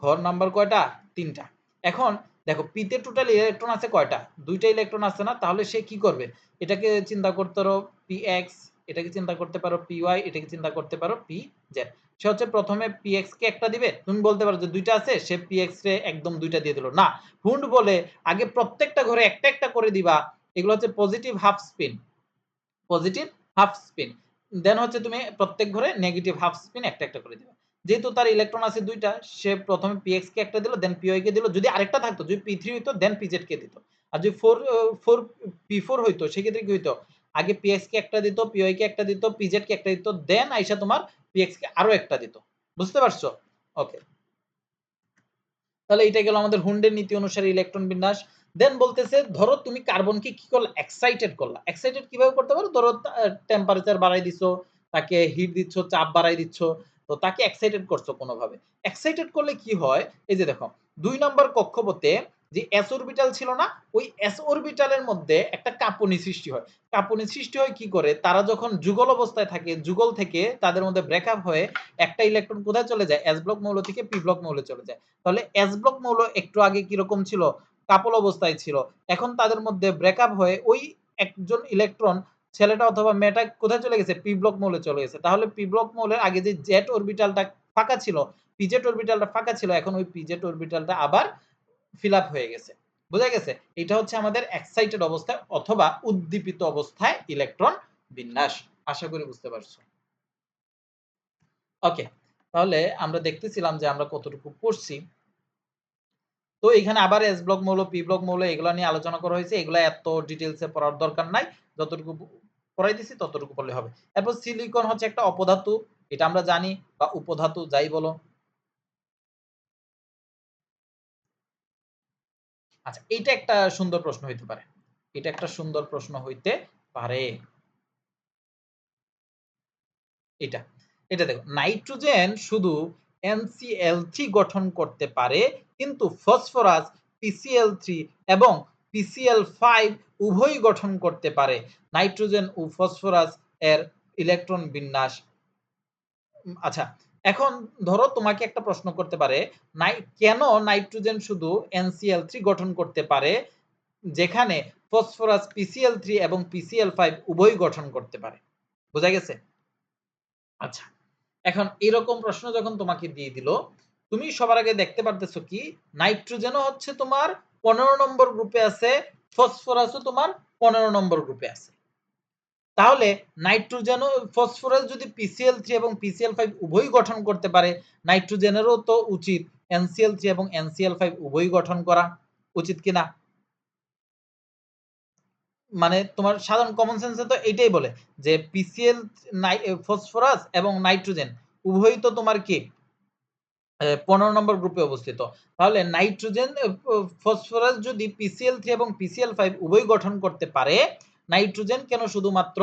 ঘর নাম্বার কয়টা? ৩ টা। এখন দেখো পি তে টোটাল ইলেকট্রন আছে কয়টা? ২ টা ইলেকট্রন আছে না? তাহলে সে কি করবে? এটাকে চিন্তা করতে পারো px, এটাকে চিন্তা করতে পারো py, এটাকে চিন্তা করতে পারো pz। সে হচ্ছে প্রথমে px কে একটা দিবে। তুমি বলতে পারো যে ২ টা আছে, সে px রে একদম ২ টা দিয়ে দিল। না, হুন্ড বলে আগে প্রত্যেকটা ঘরে একটা করে দিবা। এগুলো হচ্ছে positive half spin. Positive half spin. Then হচ্ছে তুমি প্রত্যেক ঘরে নেগেটিভ হাফ স্পিন একটা করে দিবে। যেহেতু তার ইলেকট্রন আছে ২ টা, সে প্রথমে px কে একটা দিল, দেন py কে দিল। যদি আরেকটা থাকতো, যদি p3 হইতো, দেন pz কে দিত। আর যদি 4 p4 হইতো, সেক্ষেত্রে কি হইতো? আগে px কে একটা দিত, py কে একটা দিত, pz কে একটা দিত, দেন আইসা তোমার px কে আরো একটা দিত। বুঝতে পারছো? ওকে। তাহলে এটা গেল আমাদের হুন্ডের নীতি অনুসারে ইলেকট্রন বিন্যাস। দেন বলতেছে ধরো তুমি কার্বনকে কি করলা? এক্সাইটেড করলা। এক্সাইটেড কিভাবে করতে পারো? ধরো টেম্পারেচার বাড়াই দিছো, তাকে হিট দিচ্ছ, চাপ বাড়াই দিচ্ছ। তো তাকে এক্সাইটেড করছো কোনোভাবে। এক্সাইটেড করলে কি হয়? এই যে দেখো ২ নম্বর কক্ষপথে যে s অরবিটাল ছিল না? ওই s অরবিটালের মধ্যে একটা কাঁপুনি সৃষ্টি হয়। কাঁপুনি সৃষ্টি হয় কি করে? তারা যখন যুগল অবস্থায় থাকে, যুগল থেকে তাদের মধ্যে ব্রেকআপ হয়ে একটা ইলেকট্রন কোথায় চলে যায়? s ব্লক মৌল থেকে p ব্লক মৌলে চলে যায়। তাহলে এস ব্লক মৌল একটু আগে কিরকম ছিল? কাপল অবস্থায় ছিল। এখন তাদের মধ্যে ব্রেকআপ হয়ে ওই একজন ইলেকট্রন ছেলেটা অথবা মেয়েটা কোথায় চলে গেছে? পি ব্লক মৌলে চলে গেছে। তাহলে পি ব্লক মৌলের আগে যে জেড অরবিটালটা ফাঁকা ছিল, পিজেড অরবিটালটা ফাঁকা ছিল, এখন ওই পিজেড অরবিটালটা আবার ফিল আপ হয়ে গেছে। বোঝা গেছে? এটা হচ্ছে আমাদের এক্সাইটেড অবস্থায় অথবা উদ্দীপিত অবস্থায় ইলেকট্রন বিন্যাস। আশা করি বুঝতে পারছো। ওকে। তাহলে আমরা দেখতেছিলাম যে আমরা কতটুকু পড়ছি। তো এখানে আবার এস ব্লক মৌল, পি ব্লক মৌল এগুলা নিয়ে আলোচনা করা হয়েছে। এগুলা এত ডিটেইলস এ পড়ার দরকার নাই। যতটুকু পড়াই দিছি ততটুকু পড়লে হবে। এরপর সিলিকন হচ্ছে একটা অপধাতু। এটা আমরা জানি, বা উপধাতু যাই বলো। আচ্ছা, এইটা একটা সুন্দর প্রশ্ন হইতে পারে। এটা একটা সুন্দর প্রশ্ন হইতে পারে। এটা। এটা দেখো নাইট্রোজেন শুধু NCl3 গঠন করতে পারে, কিন্তু ফসফরাস PCl3 এবং PCl5 উভয়ই গঠন করতে পারে। নাইট্রোজেন ও ফসফরাস এর ইলেকট্রন বিন্যাস। আচ্ছা, এখন ধরো তোমাকে একটা প্রশ্ন করতে পারে, কেন নাইট্রোজেন শুধু NCl3 গঠন করতে পারে, যেখানে ফসফরাস PCl3 এবং PCl5 উভয়ই গঠন করতে পারে। বোঝা গেছে? আচ্ছা, এখন এরকম প্রশ্ন যখন তোমাকে দিয়ে দিল, তুমি সবার আগে দেখতে পারতেছো কি? নাইট্রোজেনও হচ্ছে তোমার ১৫ নম্বর গ্রুপে আছে, ফসফরাসও তোমার ১৫ নম্বর গ্রুপে আছে। তাহলে নাইট্রোজেন ও ফসফরাস যদি PCl3 এবং PCl5 উভয়ই গঠন করতে পারে, নাইট্রোজেনেরও তো উচিত NCl3 এবং NCl5 উভয়ই গঠন করা। উচিত কিনা? মানে তোমার সাধারণ কমন সেন্সে তো এইটাই বলে যে PCl ফসফরাস এবং নাইট্রোজেন উভয়ই তো তোমার কি ১৫ নম্বর গ্রুপে অবস্থিত। তাহলে নাইট্রোজেন ফসফরাস যদি PCl3 এবং PCl5 উভয়ই গঠন করতে পারে, নাইট্রোজেন কেন শুধুমাত্র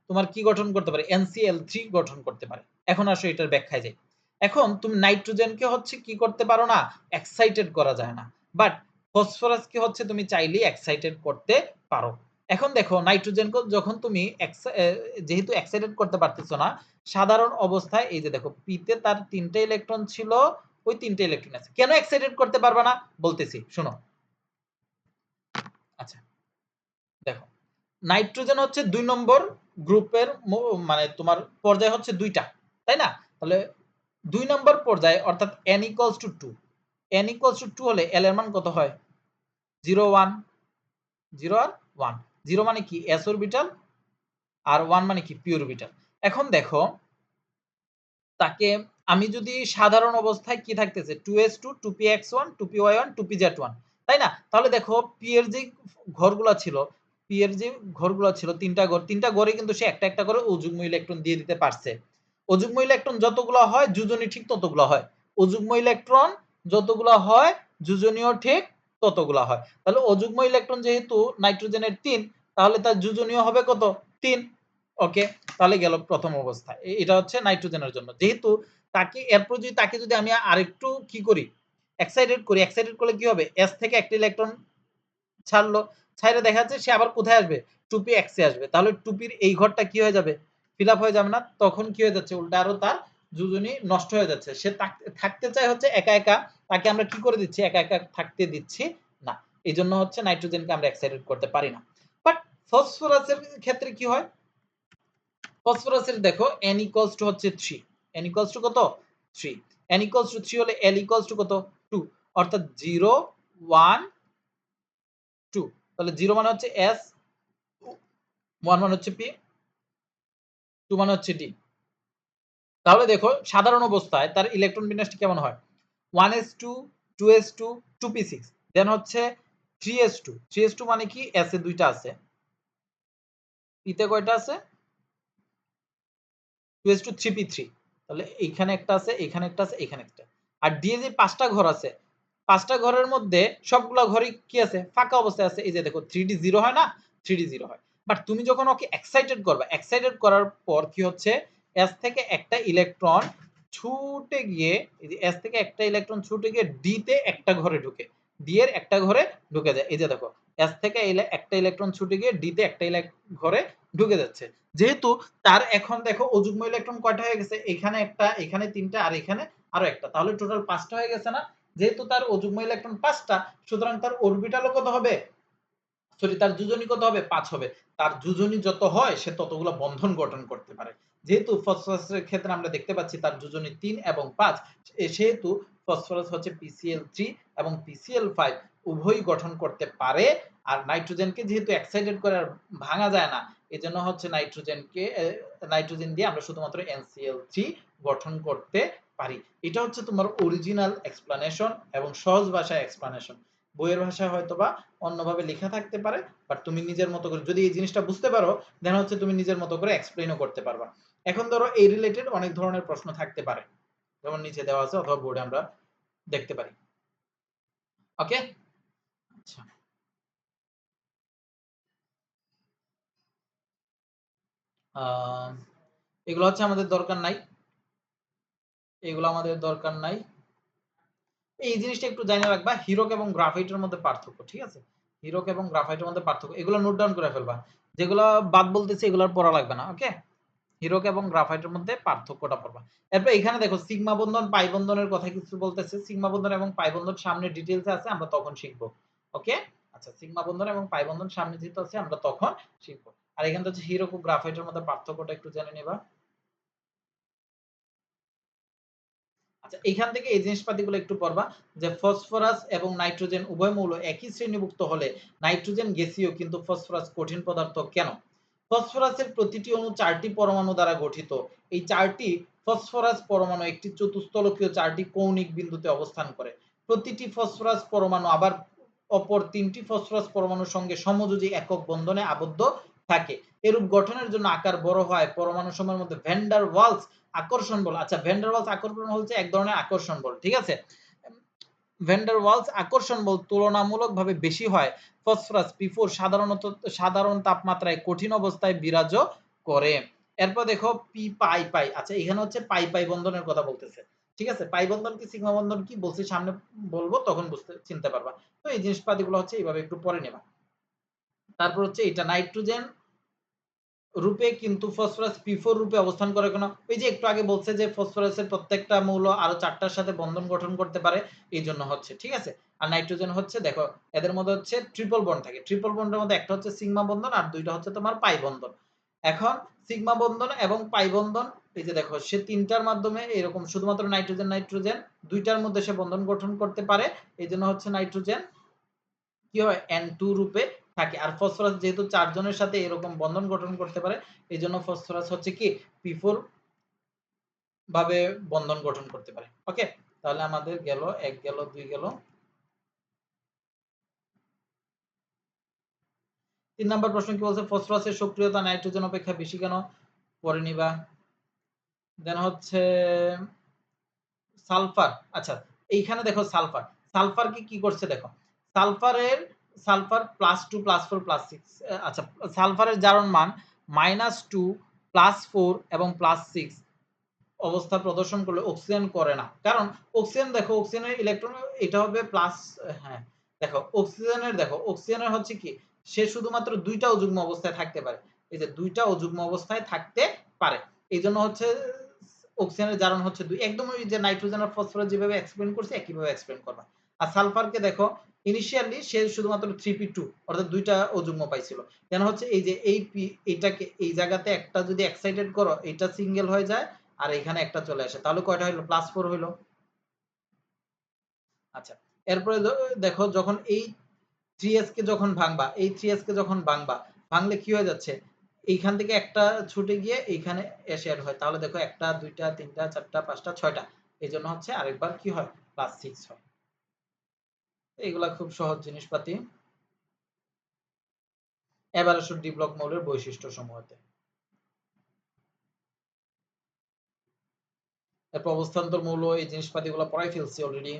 তোমার কি গঠন করতে পারে? NCl3 গঠন করতে পারে। এখন আসো এটার ব্যাখ্যায় যাই। এখন তুমি নাইট্রোজেনকে হচ্ছে কি করতে পারো না? এক্সাইটেড করা যায় না। বাট ফসফরাসকে হচ্ছে তুমি চাইলেই এক্সাইটেড করতে পারো। এখন দেখো নাইট্রোজেন যখন তুমি যেহেতু এক্সাইটেড করতে পারতেছো না, সাধারণ অবস্থায় এই যে দেখো পিতে তার 3টা ইলেকট্রন ছিল, ওই 3টা ইলেকট্রন আছে। কেন এক্সাইটেড করতে পারবা না বলতেছি, শোনো। আচ্ছা দেখো, নাইট্রোজেন হচ্ছে 2 নম্বর গ্রুপের, মানে তোমার পর্যায় হচ্ছে 2টা, তাই না? তাহলে 2 নম্বর পর্যায়ে অর্থাৎ n = 2, n = 2 হলে l এর মান কত হয়? 0 1, 0 আর 1। 0 মানে কি s অরবিটাল, আর 1 মানে কি p অরবিটাল। এখন দেখো তাকে আমি যদি সাধারণ অবস্থায় কি থাকতেছে 2s2 2px1 2py1 2pz1, তাই না? তাহলে দেখো p এর যে ঘরগুলা ছিল, p এর যে ঘরগুলা ছিল 3টা ঘর, 3টা ঘরে কিন্তু সে একটা একটা করে অযুগ্ম ইলেকট্রন দিয়ে দিতে পারছে। অযুগ্ম ইলেকট্রন যতগুলো হয় যোজনী ঠিক ততগুলো হয়। অযুগ্ম ইলেকট্রন যতগুলো হয় যোজনীয় ঠিক ততগুলো হয়। তাহলে অযুগ্ম ইলেকট্রন যেহেতু নাইট্রোজেনের 3, তাহলে তার যোজনীয় হবে কত? 3। ওকে, তাহলে গেল প্রথম অবস্থায়। এটা হচ্ছে নাইট্রোজেনের জন্য। যেহেতু তাকে এরপর যদি তাকে যদি আমি আরেকটু কি করি, এক্সাইটেড করি, এক্সাইটেড করলে কি হবে? s থেকে একটা ইলেকট্রন ছাড়লো, ছাইরে দেখা যাচ্ছে সে আবার কোথায় আসবে? 2p x এ আসবে। তাহলে 2p এর এই ঘরটা কি হয়ে যাবে? ফিল আপ হয়ে যাবে না? তখন কি হয়ে যাচ্ছে? উল্টা আরো তার যোজনী নষ্ট হয়ে যাচ্ছে। সে থাকতে চায় হচ্ছে একা একা, তাকে আমরা কি করে দিচ্ছি? একা একা থাকতে দিচ্ছি না। এজন্য হচ্ছে নাইট্রোজেনকে আমরা এক্সাইটেড করতে পারি না। বাট ফসফরাসের ক্ষেত্রে কি হয়? ফসফরাসের দেখো n = হচ্ছে 3, n = কত? 3, n = 3 হলে l = কত? 2, অর্থাৎ 0 1 2। তাহলে 0 মানে হচ্ছে s, 1 মানে হচ্ছে p, 2 মানে হচ্ছে d। তাহলে দেখো সাধারণ অবস্থায় তার ইলেকট্রন বিন্যাসটি কেমন হয়? 1s2 2s2 2p6, দেন হচ্ছে 3s2, 3s2 মানে কি s এ 2টা আছে, p তে কয়টা আছে? 2s2 3p3, তাহলে এইখানে একটা আছে, এখানে একটা আছে, এখানে একটা। আর d এ যে 5টা ঘর আছে, 5টা ঘরের মধ্যে সবগুলা ঘরই কি আছে? ফাঁকা অবস্থায় আছে। এই যে দেখো 3d 0 হয় না? 3d 0 হয়। বাট তুমি যখন ওকে এক্সাইটেড করবা, এক্সাইটেড করার পর কি হচ্ছে? s থেকে একটা ইলেকট্রন ছুটে গিয়ে, এই যে s থেকে একটা ইলেকট্রন ছুটে গিয়ে d তে একটা ঘরে ঢুকে, d এর একটা ঘরে ঢুকে যায়। এই যে দেখো s থেকে একটা ইলেকট্রন ছুটে গিয়ে d তে একটা ঘরে ঢুকে যাচ্ছে। যেহেতু তার এখন দেখো অযুগ্ম ইলেকট্রন কয়টা হয়ে গেছে? এখানে একটা, এখানে 3টা, আর এখানে আরো একটা। তাহলে টোটাল 5টা হয়ে গেছে না? যেহেতু তার অযুগ্ম ইলেকট্রন 5টা, সুতরাং তার অরবিটালও কত হবে? সরি, তার যোজনী কত হবে? 5 হবে। তার যোজনী যত হয় সে ততগুলো বন্ধন গঠন করতে পারে। যেহেতু ফসফরাসের ক্ষেত্রে আমরা দেখতে পাচ্ছি তার যোজনী 3 এবং 5, সেহেতু ফসফরাস হচ্ছে PCl3 এবং PCl5 উভয়ই গঠন করতে পারে। আর নাইট্রোজেনকে যেহেতু এক্সাইটেড করে আর ভাঙা যায় না, এজন্য হচ্ছে নাইট্রোজেন দিয়ে আমরা শুধুমাত্র NCl3 গঠন করতে পারি। এটা হচ্ছে তোমার অরিজিনাল এক্সপ্লানেশন এবং সহজ ভাষায় এক্সপ্লানেশন। বইয়ের ভাষায় হয়তোবা অন্যভাবে লেখা থাকতে পারে, বাট তুমি নিজের মতো করে যদি এই জিনিসটা বুঝতে পারো, দেন হচ্ছে তুমি নিজের মতো করে এক্সপ্লেইনও করতে পারবা। এখন ধরো এই রিলেটেড অনেক ধরনের প্রশ্ন থাকতে পারে, যেমন নিচে দেওয়া আছে অথবা বোর্ডে আমরা দেখতে পারি। ওকে, আচ্ছা। এগুলো হচ্ছে আমাদের দরকার নাই, এগুলো আমাদের দরকার নাই। এই জিনিসটা একটু জানা রাখবা, হীরক এবং গ্রাফাইটের মধ্যে পার্থক্য, ঠিক আছে? হীরক এবং গ্রাফাইটের মধ্যে পার্থক্য, এগুলো নোট ডাউন করে ফেলবা। যেগুলো বাদ বলতেছি এগুলো আর পড়া লাগবে না। ওকে, হীরক এবং গ্রাফাইটের মধ্যে পার্থক্যটা পড়বা। এরপর এখানে দেখো সিগমা বন্ধন পাই বন্ধনের কথা কিছু বলতেছে। সিগমা বন্ধন এবং পাই বন্ধন সামনে ডিটেইলসে আছে, আমরা তখন শিখব। ওকে, আচ্ছা, সিগমা বন্ধন এবং পাই বন্ধন সামনে যেহেতু আছে আমরা তখন শিখব। আর এখানে তো হচ্ছে হীরক ও গ্রাফাইটের মধ্যে পার্থক্যটা একটু জেনে নিবা। আচ্ছা, এখান থেকে এই জিনিসপাতিগুলো একটু পড়বা, যে ফসফরাস এবং নাইট্রোজেন উভয় মৌল একই শ্রেণীভুক্ত হলে নাইট্রোজেন গ্যাসীয় কিন্তু ফসফরাস কঠিন পদার্থ কেন? ফসফরাসের প্রতিটি অণু 4টি পরমাণু দ্বারা গঠিত। এই 4টি ফসফরাস পরমাণু একটি চতুস্থলকীয় 4টি কৌণিক বিন্দুতে অবস্থান করে। প্রতিটি ফসফরাস পরমাণু আবার অপর 3টি ফসফরাস পরমাণুর সঙ্গে সমযোজী একক বন্ধনে আবদ্ধ থাকে। এরূপ গঠনের জন্য আকার বড় হয় পরমাণুসমূহের মধ্যে ভ্যান ডার ওয়ালস আকর্ষণ বল। আচ্ছা, ভ্যান ডার ওয়ালস আকর্ষণ হচ্ছে এক ধরনের আকর্ষণ বল, ঠিক আছে? ভ্যান ডার ওয়ালস আকর্ষণ বল তুলনামূলকভাবে বেশি হয় ফসফরাস P4 সাধারণ তাপমাত্রায় কঠিন অবস্থায় বিরাজ করে। এরপর দেখো পি পাই পাই। আচ্ছা, এখানে হচ্ছে পাই পাই বন্ধনের কথা বলতেছে, ঠিক আছে? পাই বন্ধন কি সিগমা বন্ধন কি বলছি সামনে বলবো, তখন চিনতে পারবা। তো এই জিনিসপাতিগুলো হচ্ছে এইভাবে একটু পরে নেবা। তারপর হচ্ছে এটা নাইট্রোজেন রূপে কিন্তু ফসফরাস P4 রূপে অবস্থান করে কেন? ওই যে একটু আগে বলছে যে ফসফরাসের প্রত্যেকটা মৌল আরো ৪ টার সাথে বন্ধন গঠন করতে পারে। এইজন্য হচ্ছে। ঠিক আছে? আর নাইট্রোজেন হচ্ছে দেখো এদের মধ্যে হচ্ছে ট্রিপল বন্ড থাকে। ট্রিপল বন্ডের মধ্যে একটা হচ্ছে সিগমা বন্ধন আর ২ টা হচ্ছে তোমার পাই বন্ধন। এখন সিগমা বন্ধন এবং পাই বন্ধন এই যে দেখো সে ৩ টার মাধ্যমে এরকম শুধুমাত্র নাইট্রোজেন ২ টার মধ্যে সে বন্ধন গঠন করতে পারে। এজন্য হচ্ছে নাইট্রোজেন কি হয় N2 রূপে থাকে। আর ফসফরাস যেহেতু ৪ জনের সাথে এরকম বন্ধন গঠন করতে পারে, এজন্য ফসফরাস হচ্ছে কি P4 ভাবে বন্ধন গঠন করতে পারে। ওকে? তাহলে আমাদের গেল ১ গেল ২ গেল। ৩ নাম্বার প্রশ্ন কি বলছে? ফসফরাসের সক্রিয়তা নাইট্রোজেন অপেক্ষা বেশি কেন? পড়ে নিবা। দেন হচ্ছে সালফার। আচ্ছা, এইখানে দেখো সালফার। সালফারকে কি করছে দেখো। সালফারের সালফার +2 +4 +6 আচ্ছা সালফারের জারণ মান -2 +4 এবং +6 অবস্থা প্রদর্শন করলে অক্সিজেন করে না। কারণ অক্সিজেন দেখো অক্সিজেনের ইলেকট্রন এটা হবে প্লাস হ্যাঁ, দেখো অক্সিজেনের হচ্ছে কি সে শুধুমাত্র ২ টা অযুগ্ম অবস্থায় থাকতে পারে। এই যে ২ টা অযুগ্ম অবস্থায় থাকতে পারে। এইজন্য হচ্ছে অক্সিজেনের জারণ হচ্ছে ২ একদম ওই যে নাইট্রোজেন আর ফসফরাস যেভাবে এক্সপ্লেইন করছি একইভাবে এক্সপ্লেইন করবা। আর সালফারকে দেখো ইনিশিয়ালি সে শুধুমাত্র 3p2 অর্থাৎ ২ টা অযুগ্ম পাইছিল। দেন হচ্ছে এই যে এইটাকে এই জায়গাতে একটা যদি এক্সাইটেড করো এটা সিঙ্গেল হয়ে যায় আর এখানে একটা চলে আসে। তাহলে কয়টা হইলো? +4 হইলো। আচ্ছা। এরপরে দেখো যখন এই 3s কে যখন ভাঙবা, এই 3s কে যখন ভাঙবা, ভাঙলে কি হয়ে যাচ্ছে? এইখান থেকে একটা ছুটে গিয়ে এইখানে এসে এড হয়। তাহলে দেখো ১ টা ২ টা ৩ টা ৪ টা ৫ টা ৬ টা। এজন্য হচ্ছে আরেকবার কি হয়? +6 হয়। এগুলা খুব সহজ জিনিসপাতি। এবার আসো ডি ব্লক মৌলের বৈশিষ্ট্যসমূহতে। এরপর অবস্থান্তর মৌল এই জিনিসপাতিগুলো পড়াই ফেলছি অলরেডি।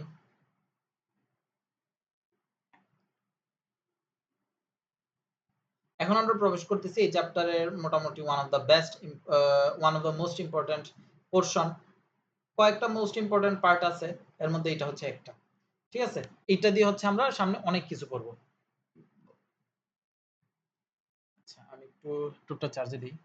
এখন আমরা প্রবেশ করতেছি এই চ্যাপ্টারের মোটামুটি one of the most important portion. কয়েকটা মোস্ট ইম্পোর্টেন্ট পার্ট আছে। এর মধ্যে এটা হচ্ছে একটা। ঠিক আছে? এইটা দিয়ে হচ্ছে আমরা সামনে অনেক কিছু করব। আচ্ছা, আমি একটু টুকটা চার্জে দিই।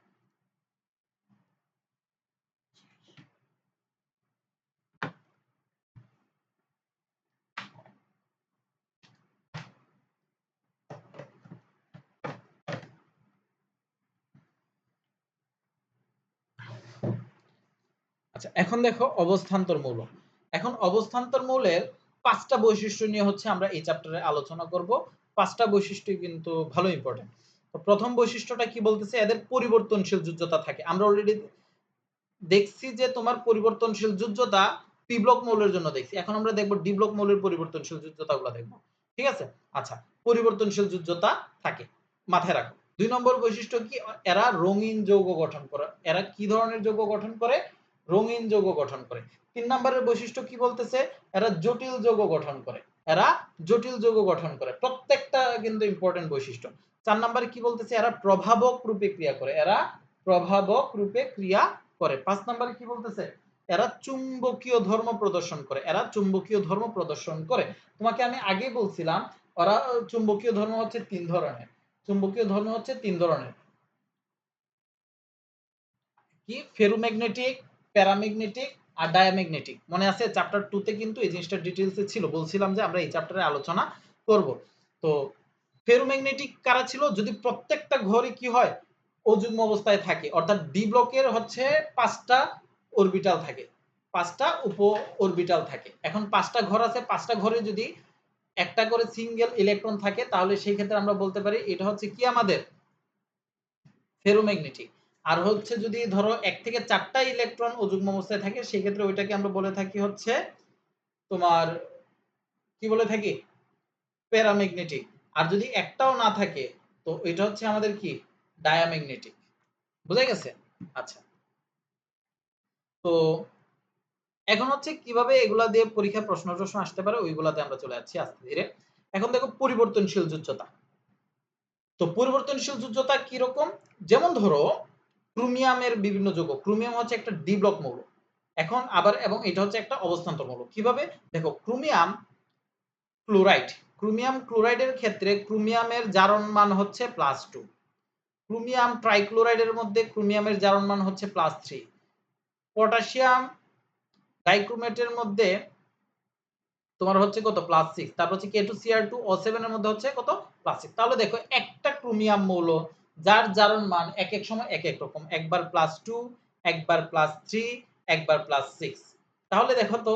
আচ্ছা, এখন দেখো অবস্থান্তর মৌল। এখন অবস্থান্তর মৌলের ৫ টা বৈশিষ্ট্য নিয়ে হচ্ছে আমরা এই চ্যাপ্টারে আলোচনা করব। ৫ টা বৈশিষ্ট্যই কিন্তু ভালো ইম্পোর্টেন্ট। তো ১ম বৈশিষ্ট্যটা কি বলতেছে? এদের পরিবর্তনশীল যোজ্যতা থাকে। আমরা অলরেডি দেখছি যে তোমার পরিবর্তনশীল যোজ্যতা পি ব্লক মৌলের জন্য দেখছি। এখন আমরা দেখব ডি ব্লক মৌলের পরিবর্তনশীল যোজ্যতাগুলো দেখব। ঠিক আছে? আচ্ছা, পরিবর্তনশীল যোজ্যতা থাকে। মাথায় রাখো। ২ নম্বর বৈশিষ্ট্য কি? এরা রঙিন যৌগ গঠন করে। এরা কি ধরনের যৌগ গঠন করে? রঙিন যৌগ গঠন করে। ৩ নম্বরের বৈশিষ্ট্য কি বলতেছে? এরা জটিল যৌগ গঠন করে। এরা জটিল যৌগ গঠন করে। প্রত্যেকটা কিন্তু ইম্পোর্টেন্ট বৈশিষ্ট্য। ৪ নম্বরে কি বলতেছে? এরা প্রভাবক রূপে ক্রিয়া করে। এরা প্রভাবক রূপে ক্রিয়া করে। ৫ নম্বরে কি বলতেছে? এরা চুম্বকীয় ধর্ম প্রদর্শন করে। এরা চুম্বকীয় ধর্ম প্রদর্শন করে। তোমাকে আমি আগেই বলছিলাম ওরা চুম্বকীয় ধর্ম হচ্ছে ৩ ধরনের। চুম্বকীয় ধর্ম হচ্ছে ৩ ধরনের। কি? ফেরোম্যাগনেটিক, প্যারাম্যাগনেটিক আর ডায়াম্যাগনেটিক। মনে আছে চ্যাপ্টার 2 তে কিন্তু এই জিনিসটা ডিটেইলস এ ছিল। বলছিলাম যে আমরা এই চ্যাপ্টারে আলোচনা করব। তো ফেরোম্যাগনেটিক কারা ছিল? যদি প্রত্যেকটা ঘরই কি হয়? অযুগ্ম অবস্থায় থাকে। অর্থাৎ ডি ব্লকের হচ্ছে ৫ টা অরবিটাল থাকে। ৫ টা উপ অরবিটাল থাকে। এখন ৫ টা ঘর আছে, ৫ টা ঘরে যদি একটা করে সিঙ্গেল ইলেকট্রন থাকে তাহলে সেই ক্ষেত্রে আমরা বলতে পারি এটা হচ্ছে কি আমাদের ফেরোম্যাগনেটিক। আর হচ্ছে যদি ধরো ১ থেকে ৪ টা ইলেকট্রন অযুগ্ম অবস্থায় থাকে সেই ক্ষেত্রে ওইটাকে আমরা বলে থাকি হচ্ছে তোমার কি বলে থাকি? প্যারাম্যাগনেটিক। আর যদি একটাও না থাকে তো এটা হচ্ছে আমাদের কি? ডায়াম্যাগনেটিক। বোঝা গেছে? আচ্ছা। তো এখন হচ্ছে কিভাবে এগুলা দিয়ে পরীক্ষায় প্রশ্ন-টশ্ন আসতে পারে ওইগুলাতে আমরা চলে যাচ্ছি আস্তে ধীরে। এখন দেখো পরিবর্তনশীল যোজ্যতা। তো পরিবর্তনশীল যোজ্যতা কিরকম? যেমন ধরো ক্রোমিয়ামের বিভিন্ন যৌগ। ক্রোমিয়াম হচ্ছে একটা ডি ব্লক মৌল। এখন আবার এবং এটা হচ্ছে একটা অবস্থান্তর মৌল। কিভাবে? দেখো ক্রোমিয়াম ক্লোরাইড, ক্রোমিয়াম ক্লোরাইডের ক্ষেত্রে ক্রোমিয়ামের জারণ মান হচ্ছে +2, ক্রোমিয়াম ট্রাইক্লোরাইডের মধ্যে ক্রোমিয়ামের জারণ মান হচ্ছে +3, পটাশিয়াম ডাইক্রোমেটের মধ্যে তোমার হচ্ছে কত +6, তারপর হচ্ছে K2Cr2O7 এর মধ্যে হচ্ছে কত +6। তাহলে দেখো একটা ক্রোমিয়াম মৌল যার জারণ মান এক এক সময় এক এক রকম, একবার +2, একবার +3, একবার +6। তাহলে দেখো তো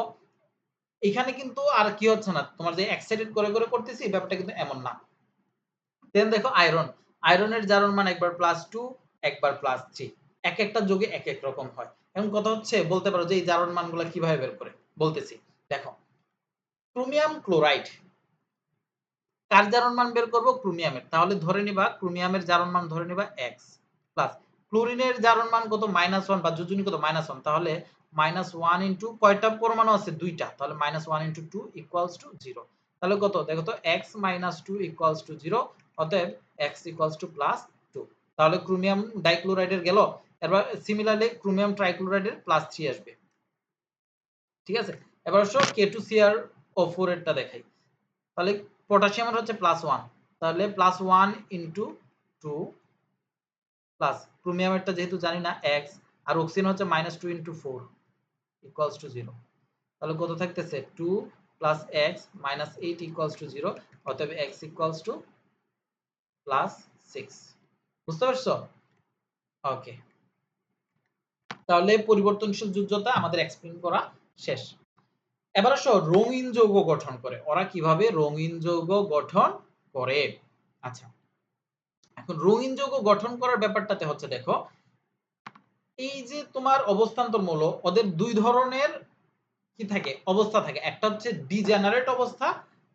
এখানে কিন্তু আর কি হচ্ছে না, তোমার যে এক্সাইটেড করে করে করতেছি ব্যাপারটা কিন্তু এমন না। দেন দেখো আয়রন, আয়রনের জারণ মান একবার +2, একবার +3, এক একটা যোগে এক এক রকম হয়। এখন কথা হচ্ছে বলতে পারো যে এই জারণ মানগুলো কিভাবে বের করে, বলতেছি দেখো। ক্রোমিয়াম ক্লোরাইড কার জারণ মান বের করব, ক্রোমিয়ামের। তাহলে ধরে নিবা ক্রোমিয়ামের জারণ মান ধরে নিবা x প্লাস ক্লোরিনের জারণ মান কত -1 বা যোজনী কত -1, তাহলে -1 ইনটু কয়টা পরমাণু আছে, দুইটা, তাহলে -1 ইনটু 2 ইকুয়ালস টু 0। তাহলে কত দেখো তো x - 2 ইকুয়ালস টু 0, অতএব x ইকুয়ালস টু +2। তাহলে ক্রোমিয়াম ডাইক্লোরাইডের গেল। এবার সিমিলারলি ক্রোমিয়াম ট্রাইক্লোরাইডের +3 আসবে। ঠিক আছে, এবার আসো K2Cr O4 এরটা দেখাই। তাহলে পটাশিয়ামের হচ্ছে +1, তাহলে +1 ইনটু 2 প্লাস ক্রোমিয়ামেরটা যেহেতু জানি না x, আর অক্সিজেন হচ্ছে -2 ইনটু 4 ইকুয়ালস টু 0। তাহলে কত থাকতেছে 2 plus x minus 8 equals to 0, অতএব x ইকুয়ালস টু +6। বুঝতে পারছো? ওকে, তাহলে পরিবর্তনশীল যোজ্যতা আমাদের এক্সপ্লেইন করা শেষ। এবার আসো রঙিন যৌগ গঠন করে, ওরা কিভাবে রঙিন যৌগ গঠন করে। আচ্ছা, এখন রঙিন যৌগ গঠন করার ব্যাপারটাতে হচ্ছে দেখো, এই যে তোমার অবস্থান্তর মৌল, ওদের দুই ধরনের কি থাকে, অবস্থা থাকে। একটা হচ্ছে ডিজেনারেট অবস্থা,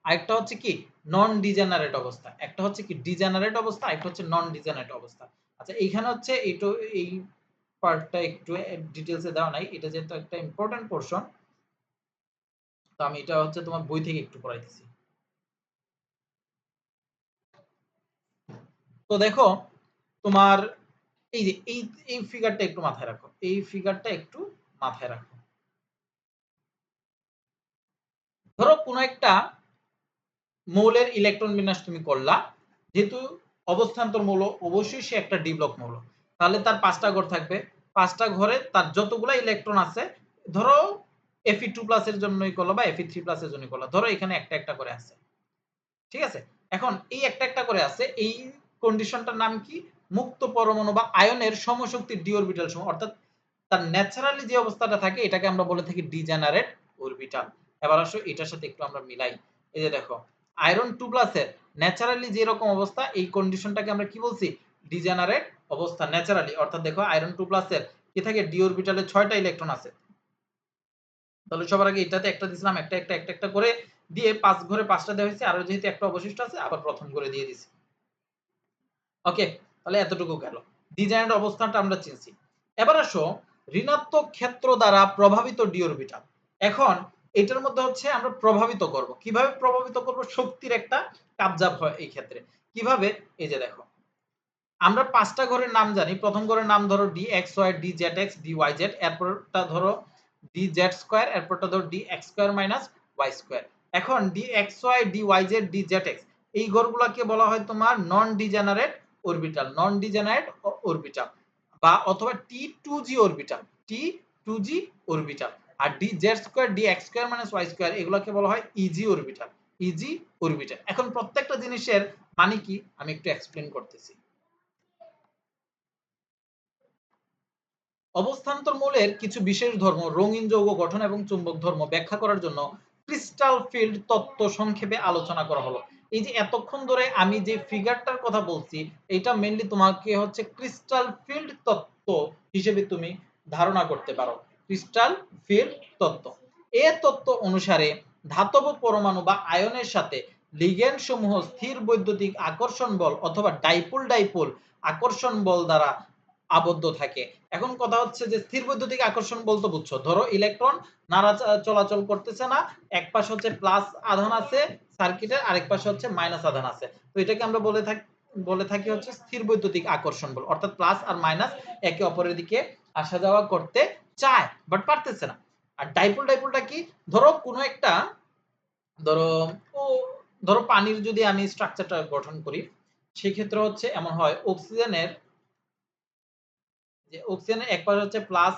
আরেকটা হচ্ছে কি নন ডিজেনারেট অবস্থা। একটা হচ্ছে কি ডিজেনারেট অবস্থা, আরেকটা হচ্ছে নন ডিজেনারেট অবস্থা। আচ্ছা, এইখানে হচ্ছে এই পার্টটা একটু ডিটেইলসে দেওয়া নাই, এটা যেহেতু একটা ইম্পর্টেন্ট পোরশন, তো আমি এটা হচ্ছে তোমার বই থেকে একটু পড়াইতেছি। তো দেখো তোমার এই যে এই ফিগারটা একটু মাথায় রাখো, এই ফিগারটা একটু মাথায় রাখো। ধরো কোন একটা মৌলের ইলেকট্রন বিন্যাস তুমি করলা, যেহেতু অবস্থান্তর মৌল অবশ্যই সে একটা ডি ব্লক মৌল, তাহলে তার 5টা ঘর থাকবে। 5টা ঘরে তার যতগুলা ইলেকট্রন আছে, ধরো Fe2+ এর জন্যই করলো বা Fe3+ এর জন্যই করলো, ধরো এখানে একটা একটা করে আছে। ঠিক আছে, এখন এই একটা একটা করে আছে, এই কন্ডিশনটার নাম কি, মুক্ত পরমাণু বা আয়নের সমশক্তির ডি অরবিটাল সময়, অর্থাৎ তার ন্যাচারালি যে অবস্থাটা থাকে এটাকে আমরা বলে থাকি ডিজেনারেট অরবিটাল। এবার আসো এটার সাথে একটু আমরা মিলাই। এই যে দেখো আয়রন 2+ এর ন্যাচারালি যে রকম অবস্থা, এই কন্ডিশনটাকে আমরা কি বলছি, ডিজেনারেট অবস্থা ন্যাচারালি। অর্থাৎ দেখো আয়রন 2+ এর কি থাকে, ডি অরবিটালে 6টা ইলেকট্রন আছে। তাহলে সবার আগে এটাতে একটা দিছিলাম, একটা একটা একটা একটা করে দিয়ে 5 ঘরে 5টা দেওয়া হয়েছে, আর যেহেতু একটা অবশিষ্ট আছে আবার প্রথম ঘরে দিয়ে দিছি। ওকে, তাহলে এতটুকু গেল, ডিজেনারেট অবস্থানটা আমরা চিনছি। এবার আসো ঋণাত্মক ক্ষেত্র দ্বারা প্রভাবিত ডি অরবিটাল। এখন এটার মধ্যে হচ্ছে আমরা প্রভাবিত করব, কিভাবে প্রভাবিত করব, শক্তির একটা কাবজাব হয় এই ক্ষেত্রে। কিভাবে, এই যে দেখো আমরা 5টা ঘরের নাম জানি। প্রথম ঘরের নাম ধরো dxy, dzx, dyz, এরপরটা ধরো dz2, এরপরটা ধরো dx2 - y2। এখন dxy, dyz, dzx এই ঘরগুলোকে বলা হয় তোমার নন ডিজেনারেট অরবিটাল, নন ডিজেনারেট অরবিটাল, বা অথবা t2g অরবিটাল, t2g অরবিটাল। আর dz2, dx2 - y2 এগুলোকে বলা হয় ইজি অরবিটাল, ইজি অরবিটাল। এখন প্রত্যেকটা জিনিসের মানে কি আমি একটু এক্সপ্লেইন করতেছি। অবস্থান্তর মৌলের কিছু বিশেষ ধর্ম, রঙিন যৌগ গঠন এবং চুম্বক ধর্ম ব্যাখ্যা করার জন্য ক্রিস্টাল ফিল্ড তত্ত্ব সংক্ষেপে আলোচনা করা হলো। এই যে এতক্ষণ ধরে আমি যে ফিগারটার কথা বলছি, এটা মেইনলি তোমাকে হচ্ছে ক্রিস্টাল ফিল্ড তত্ত্ব হিসেবে তুমি ধারণা করতে পারো। ক্রিস্টাল ফিল্ড তত্ত্ব, এ তত্ত্ব অনুসারে ধাতব পরমাণু বা আয়নের সাথে লিগ্যান্ড সমূহ স্থির বৈদ্যুতিক আকর্ষণ বল অথবা ডাইপোল ডাইপোল আকর্ষণ বল দ্বারা আবদ্ধ থাকে। এখন কথা হচ্ছে যে স্থির বৈদ্যুতিক আকর্ষণ বলতে বুঝছো, ধরো ইলেকট্রন নাড়া চলাচল করতেছে না, এক পাশে হচ্ছে প্লাস আধান আছে সার্কিটের, আরেক পাশে হচ্ছে মাইনাস আধান আছে, তো এটাকে আমরা বলে থাকি হচ্ছে স্থির বৈদ্যুতিক আকর্ষণ বল। অর্থাৎ প্লাস আর মাইনাস একে অপরের দিকে আসা যাওয়া করতে চায় বাট পারতেছে না। আর ডাইপোল ডাইপোলটা কি, ধরো কোনো একটা ধরো ও ধরো পানির যদি আমি স্ট্রাকচারটা গঠন করি, সেক্ষেত্রে হচ্ছে এমন হয় অক্সিজেনের এক পাশে হচ্ছে প্লাস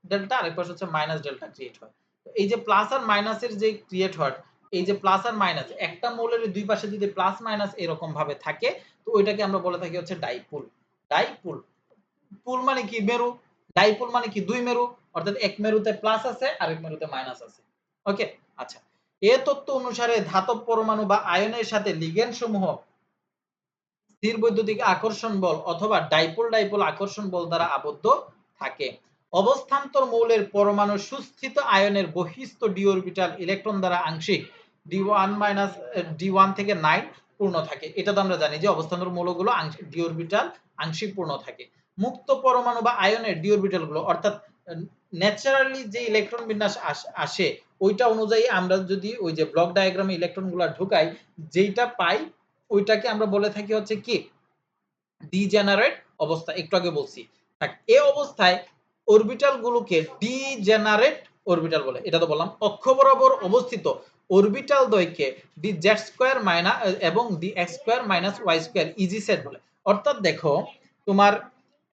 ডেল্টা আর এক পাশে হচ্ছে মাইনাস ডেল্টা ক্রিয়েট হয়। তো এই যে প্লাস আর মাইনাসের যে ক্রিয়েট হয়, এই যে প্লাস আর মাইনাস একটা মৌলের দুই পাশে যদি প্লাস মাইনাস এরকম ভাবে থাকে, তো ওইটাকে আমরা বলে থাকি হচ্ছে ডাইপোল। ডাইপোল, পুল মানে কি মেরু, ডাইপোল মানে কি দুই মেরু, অর্থাৎ এক মেরুতে প্লাস আছে আর এক মেরুতে মাইনাস আছে। ওকে, আচ্ছা। এ তত্ত্ব অনুসারে ধাতব পরমাণু বা আয়নের সাথে লিগ্যান্ড সমূহ স্থির বৈদ্যুতিক আকর্ষণ বল অথবা ডাইপোল ডাইপোল আকর্ষণ বল দ্বারা আবদ্ধ থাকে। অবস্থান্তর মৌলের পরমাণুর সুস্থিত আয়নের বহিস্থ ডি অরবিটাল ইলেকট্রন দ্বারা আংশিক D1 মাইনাস D1 থেকে 9 পূর্ণ থাকে। এটা তো আমরা জানি যে অবস্থান্তর মৌলগুলো ডি অরবিটাল আংশিক পূর্ণ থাকে। মুক্ত পরমাণু বা আয়নের ডি অরবিটাল গুলো অর্থাৎ ন্যাচারালি যে ইলেকট্রন বিন্যাস আসে ওইটা অনুযায়ী আমরা যদি ওই যে ব্লক ডায়াগ্রামে ইলেকট্রন গুলা ঢুকাই, যেইটা পাই ওইটাকে আমরা বলে থাকি হচ্ছে কি ডিজেনারেট অবস্থা। একটু আগে বলছি। এই অবস্থায় অরবিটাল গুলোকে ডিজেনারেট অরবিটাল বলে। এটা তো বললাম। অক্ষ বরাবর অবস্থিত অরবিটাল দ্বয়কে ডি জেড স্কয়ার মাইনাস এবং d x square minus y square e g set বলে। অর্থাৎ দেখো তোমার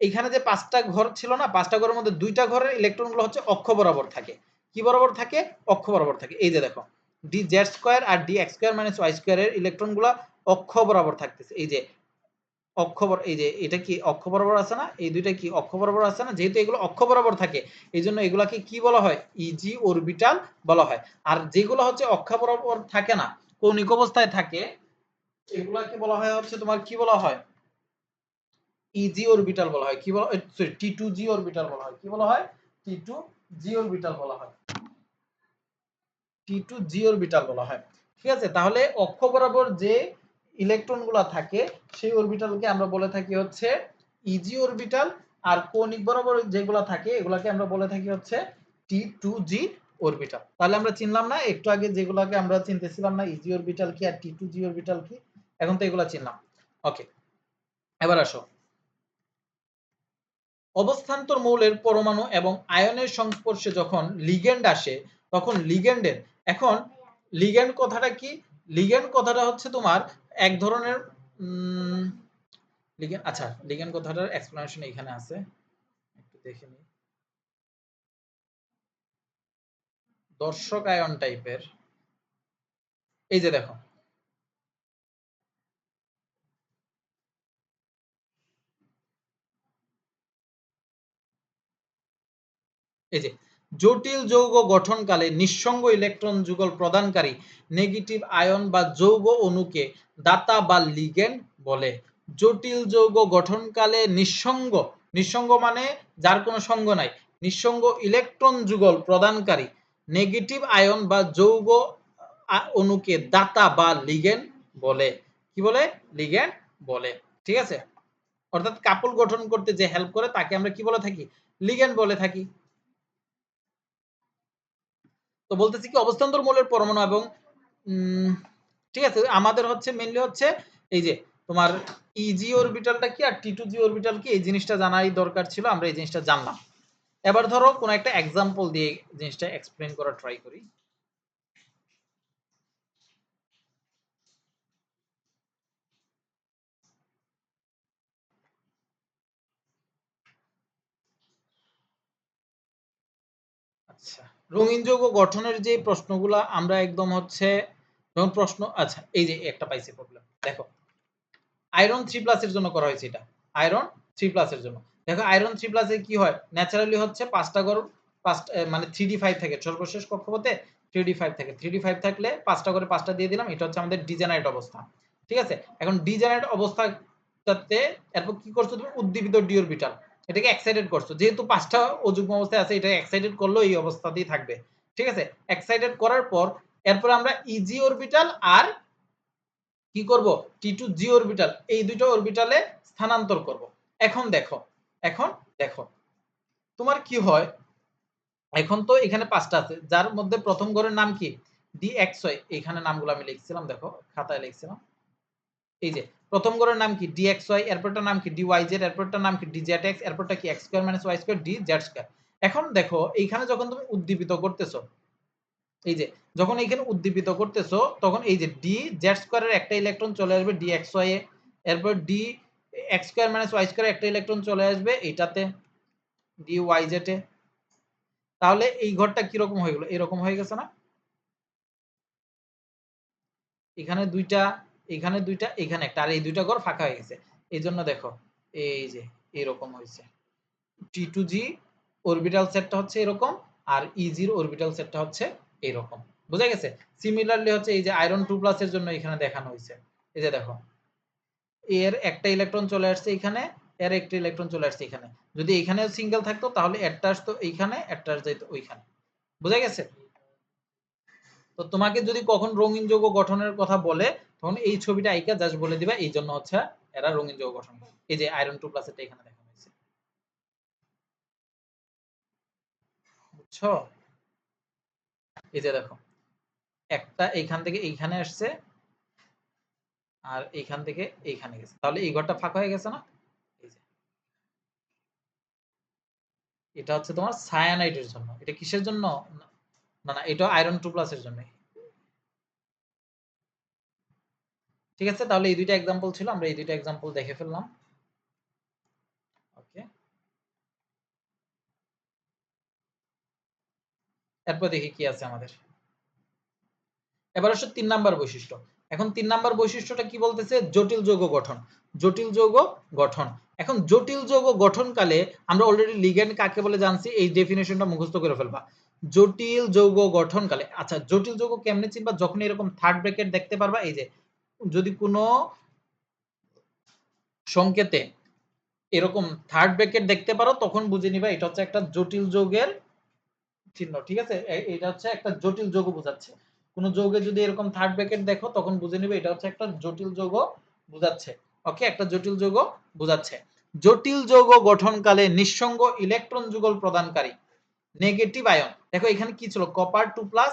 এখানে যে পাঁচটা ঘর ছিল না, পাঁচটা ঘরের মধ্যে দুইটা ঘরের ইলেকট্রন গুলো হচ্ছে অক্ষ বরাবর থাকে। কি বরাবর থাকে? অক্ষ বরাবর থাকে। এই যে দেখো ডি জেড স্কয়ার আর d x square minus y square এর ইলেকট্রন গুলো অক্ষ বরাবর থাকতেছে। এই যে অক্ষ এই যে এটা কি অক্ষ বরাবর আছে না, এই দুইটা কি অক্ষ বরাবর আছে না, যেহেতু এগুলো অক্ষ বরাবর থাকে এই জন্য এগুলাকে কি বলা হয়? ইজি অরবিটাল বলা হয়। আর যেগুলো হচ্ছে অক্ষ বরাবর থাকে না, কৌণিক অবস্থায় থাকে, এগুলাকে বলা হয় হচ্ছে তোমার কি বলা হয়? ইজি অরবিটাল বলা হয়। কি বলা, সরি, টি টু জি অরবিটাল বলা হয়। কি বলা হয়? টি টু জি অরবিটাল বলা হয়। টি টু জি অরবিটাল বলা হয়। ঠিক আছে, তাহলে অক্ষ বরাবর যে ইলেকট্রন গুলা থাকে সেই অরবিটালকে আমরা বলে থাকি হচ্ছে ইজি অরবিটাল, আর কৌণিক বরাবর যেগুলা থাকে এগুলাকে আমরা বলে থাকি হচ্ছে টি টু জি অরবিটাল। তাহলে আমরা চিনলাম না একটু আগে যেগুলাকে আমরা চিনতেছিলাম না, ইজি অরবিটাল কি আর টি টু জি অরবিটাল কি, এখন তো এগুলা চিনলাম। ওকে, এবার আসো অবস্থান্তর মৌলের পরমাণু এবং আয়নের সংস্পর্শে যখন লিগ্যান্ড আসে তখন লিগ্যান্ডের, এখন লিগ্যান্ড কথাটা কি? লিগ্যান্ড কথাটা হচ্ছে তোমার এক ধরনের লিগ্যান্ড, আচ্ছা লিগ্যান্ড কথাটার এক্সপ্লেনেশন এখানে আছে, একটু দেখে নিই। দর্শক আয়ন টাইপের, এই যে দেখো এই যে জটিল যৌগ গঠনকালে নিঃসঙ্গ ইলেকট্রন যুগল প্রদানকারী নেগেটিভ আয়ন বা যৌগ অণুকে দাতা বা লিগ্যান্ড বলে। জটিল যৌগ গঠনকালে নিঃসঙ্গ, নিঃসঙ্গ মানে যার কোনো সঙ্গ নাই, নিঃসঙ্গ ইলেকট্রন যুগল প্রদানকারী নেগেটিভ আয়ন বা যৌগ অণুকে দাতা বা লিগ্যান্ড বলে। কি বলে? লিগ্যান্ড বলে। ঠিক আছে, অর্থাৎ কাপল গঠন করতে যে হেল্প করে তাকে আমরা কি বলে থাকি? লিগ্যান্ড বলে থাকি। তো বলতেছি কি অবস্থান্তর মৌলের পরমাণু এবং ঠিক আছে, আমাদের হচ্ছে মেইনলি হচ্ছে এই যে তোমার ইজি অরবিটালটা কি আর টি টু জি অরবিটাল কি, এই জিনিসটা জানাই দরকার ছিল, আমরা এই জিনিসটা জানলাম। এবার ধরো কোন একটা এক্সাম্পল দিয়ে জিনিসটা এক্সপ্লেন করার ট্রাই করি। আচ্ছা, রঙিন যৌগ গঠনের যে প্রশ্নগুলা আমরা একদম হচ্ছে যখন প্রশ্ন, আচ্ছা এই যে একটা পাইছি প্রবলেম, দেখো আয়রন 3+ এর জন্য করা হয়েছে এটা। আয়রন 3+ এর জন্য। দেখো আয়রন 3+ এ কি হয়? ন্যাচারালি হচ্ছে 5টা ঘর, 5 মানে 3d5 থাকে। সর্বশেষ কক্ষপথে 3d5 থাকে। 3d5 থাকলে 5টা করে 5টা দিয়ে দিলাম। এটা হচ্ছে আমাদের ডিজেনারেট অবস্থা। ঠিক আছে? এখন ডিজেনারেট অবস্থাটাতে এরপর কি করছো তুমি? উদ্দীপিত ডি অরবিটাল। এটাকে এক্সাইটেড করছো। যেহেতু 5টা অযুগ্ম অবস্থায় আছে, এটা এক্সাইটেড করলেও এই অবস্থাতেই থাকবে। ঠিক আছে? এক্সাইটেড করার পর এরপর আমরা ইজি অরবিটাল আর কি করব? টি টু জি অরবিটাল, এই দুটো অরবিটালে স্থানান্তর করব। এখন দেখো, এখন দেখো তোমার কি হয়, এখন তো এখানে 5টা আছে, যার মধ্যে প্রথম ঘরের নাম কি? DXY, এখানে নামগুলো আমি লিখছিলাম, দেখো খাতায় লিখছিলাম। এই যে প্রথম ঘরের নাম কি? DXY, এরপরটার নাম কি? DYZ, এরপরটার নাম কি? DZX, এরপরটা কি? x² - y² DZ²। এখন দেখো এইখানে যখন তুমি উদ্দীপিত করতেছো, এই যে যখন এখানে উদ্দীপিত করতেছো তখন এই যে ডি জেড স্কয়ারের একটা ইলেকট্রন চলে আসবে ডি এক্স ওয়াই এ, এরপর ডি এক্স স্কয়ার মাইনাস ওয়াই স্কয়ারের একটা ইলেকট্রন চলে আসবে এইটাতে ডি ওয়াই জেড এ। তাহলে এই ঘরটা কিরকম হয়ে গেল, এরকম হয়ে গেছে না? এখানে দুইটা, এখানে দুইটা, এখানে একটা, আর এই দুইটা ঘর ফাঁকা হয়ে গেছে। এই জন্য দেখো এই যে এরকম হয়েছে, টি টু জি অরবিটাল সেটটা হচ্ছে এরকম, আর ইজির অরবিটাল সেটটা হচ্ছে এরকম। বুঝা গেছে? সিমিলারলি হচ্ছে এই যে আয়রন 2 প্লাস এর জন্য এখানে দেখানো হয়েছে। এই যে দেখো এর একটা ইলেকট্রন চলে আসছে এখানে, এর একটা ইলেকট্রন চলে আসছে এখানে। যদি এখানেও সিঙ্গেল থাকতো তাহলে একটা আসতো এইখানে, একটা যাইতো ওইখানে। বুঝা গেছে? তো তোমাকে যদি কখন রঙিন যৌগ গঠনের কথা বলে তখন এই ছবিটা আইকা জাস্ট বলে দিবা এই জন্য হচ্ছে এরা রঙিন যৌগ গঠন করে। এই যে আয়রন 2 প্লাস এটা এখানে দেখানো হয়েছে। বুঝছো? এই যে দেখো একটা এইখান থেকে এইখানে আসছে আর এইখান থেকে এইখানে গেছে, তাহলে এই ঘরটা ফাঁকা হয়ে গেছে না? এই যে এটা হচ্ছে তোমার সায়ানাইডের জন্য। এটা কিসের জন্য? না না, এটা আয়রন 2 প্লাস এর জন্য। ঠিক আছে, তাহলে এই দুইটা एग्जांपल ছিল, আমরা এই দুইটা एग्जांपल দেখে ফেললাম। ওকে, এরপর দেখি কি আছে আমাদের। এবার আসো 3 নাম্বার বৈশিষ্ট্য। এখন 3 নাম্বার বৈশিষ্ট্যটা কি বলতেছে? জটিল যৌগ গঠন। জটিল যৌগ গঠন। এখন জটিল যৌগ গঠনকালে আমরা অলরেডি লিগ্যান্ড কাকে বলে জানছি, এই ডেফিনিশনটা মুখস্থ করে ফেলবা। জটিল যৌগ গঠনকালে, আচ্ছা জটিল যৌগ কেমনে চিনবা? যখন এরকম থার্ড ব্র্যাকেট দেখতে পারবা, এই যে যদি কোনো সংকেতে এরকম থার্ড ব্র্যাকেট দেখতে পারো তখন বুঝে নিবা এটা হচ্ছে একটা জটিল যৌগের চিহ্ন। ঠিক আছে, এটা হচ্ছে একটা জটিল যৌগ বোঝাচ্ছে। কোন যৌগে যদি এরকম থার্ড ব্র্যাকেট দেখো তখন বুঝে নিবে এটা হচ্ছে একটা জটিল যৌগ বোঝাচ্ছে। ওকে, একটা জটিল যৌগ বোঝাচ্ছে। জটিল যৌগ গঠনকালে নিঃসঙ্গ ইলেকট্রন যুগল প্রদানকারী নেগেটিভ আয়ন, দেখো এখানে কি ছিল? কপার 2 প্লাস,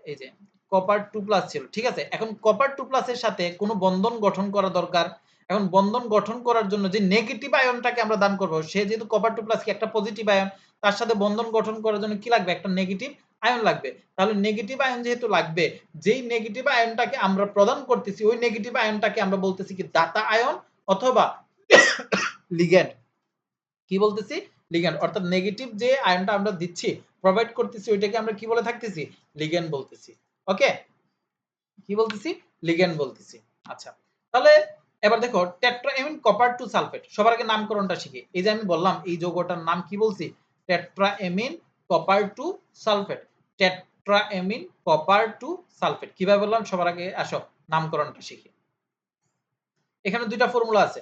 এই যে কপার 2 প্লাস ছিল। ঠিক আছে, এখন কপার 2 প্লাসের সাথে কোনো বন্ধন গঠন করা দরকার। এখন বন্ধন গঠন করার জন্য যে নেগেটিভ আয়নটাকে আমরা দান করব, সে যেহেতু কপার 2 প্লাস কি একটা পজিটিভ আয়ন, তার সাথে বন্ধন গঠন করার জন্য কি লাগবে? একটা নেগেটিভ আয়ন লাগবে। তাহলে নেগেটিভ আয়ন যেহেতু লাগবে, যেই নেগেটিভ আয়নটাকে আমরা প্রদান করতেছি ওই নেগেটিভ আয়নটাকে আমরা বলতেছি কি? দাতা আয়ন অথবা লিগ্যান্ড। কি বলতেছি? লিগ্যান্ড। অর্থাৎ নেগেটিভ যে আয়নটা আমরা দিচ্ছি, প্রোভাইড করতেছি, ওইটাকে আমরা কি বলে থাকতেছি? লিগ্যান্ড বলতেছি। ওকে, কি বলতেছি? লিগ্যান্ড বলতেছি। আচ্ছা, তাহলে এবার দেখো টেট্রাএমিন কপার 2 সালফেট। সবার আগে নামকরণটা শিখি। এই যে আমি বললাম এই যৌগটার নাম কি বলছি? Tetraammine copper 2 sulphate. Tetraammine copper 2 sulphate. কিভাবে বললাম? সবার আগে আসো নামকরণটা শিখি। এখানে দুইটা ফর্মুলা আছে,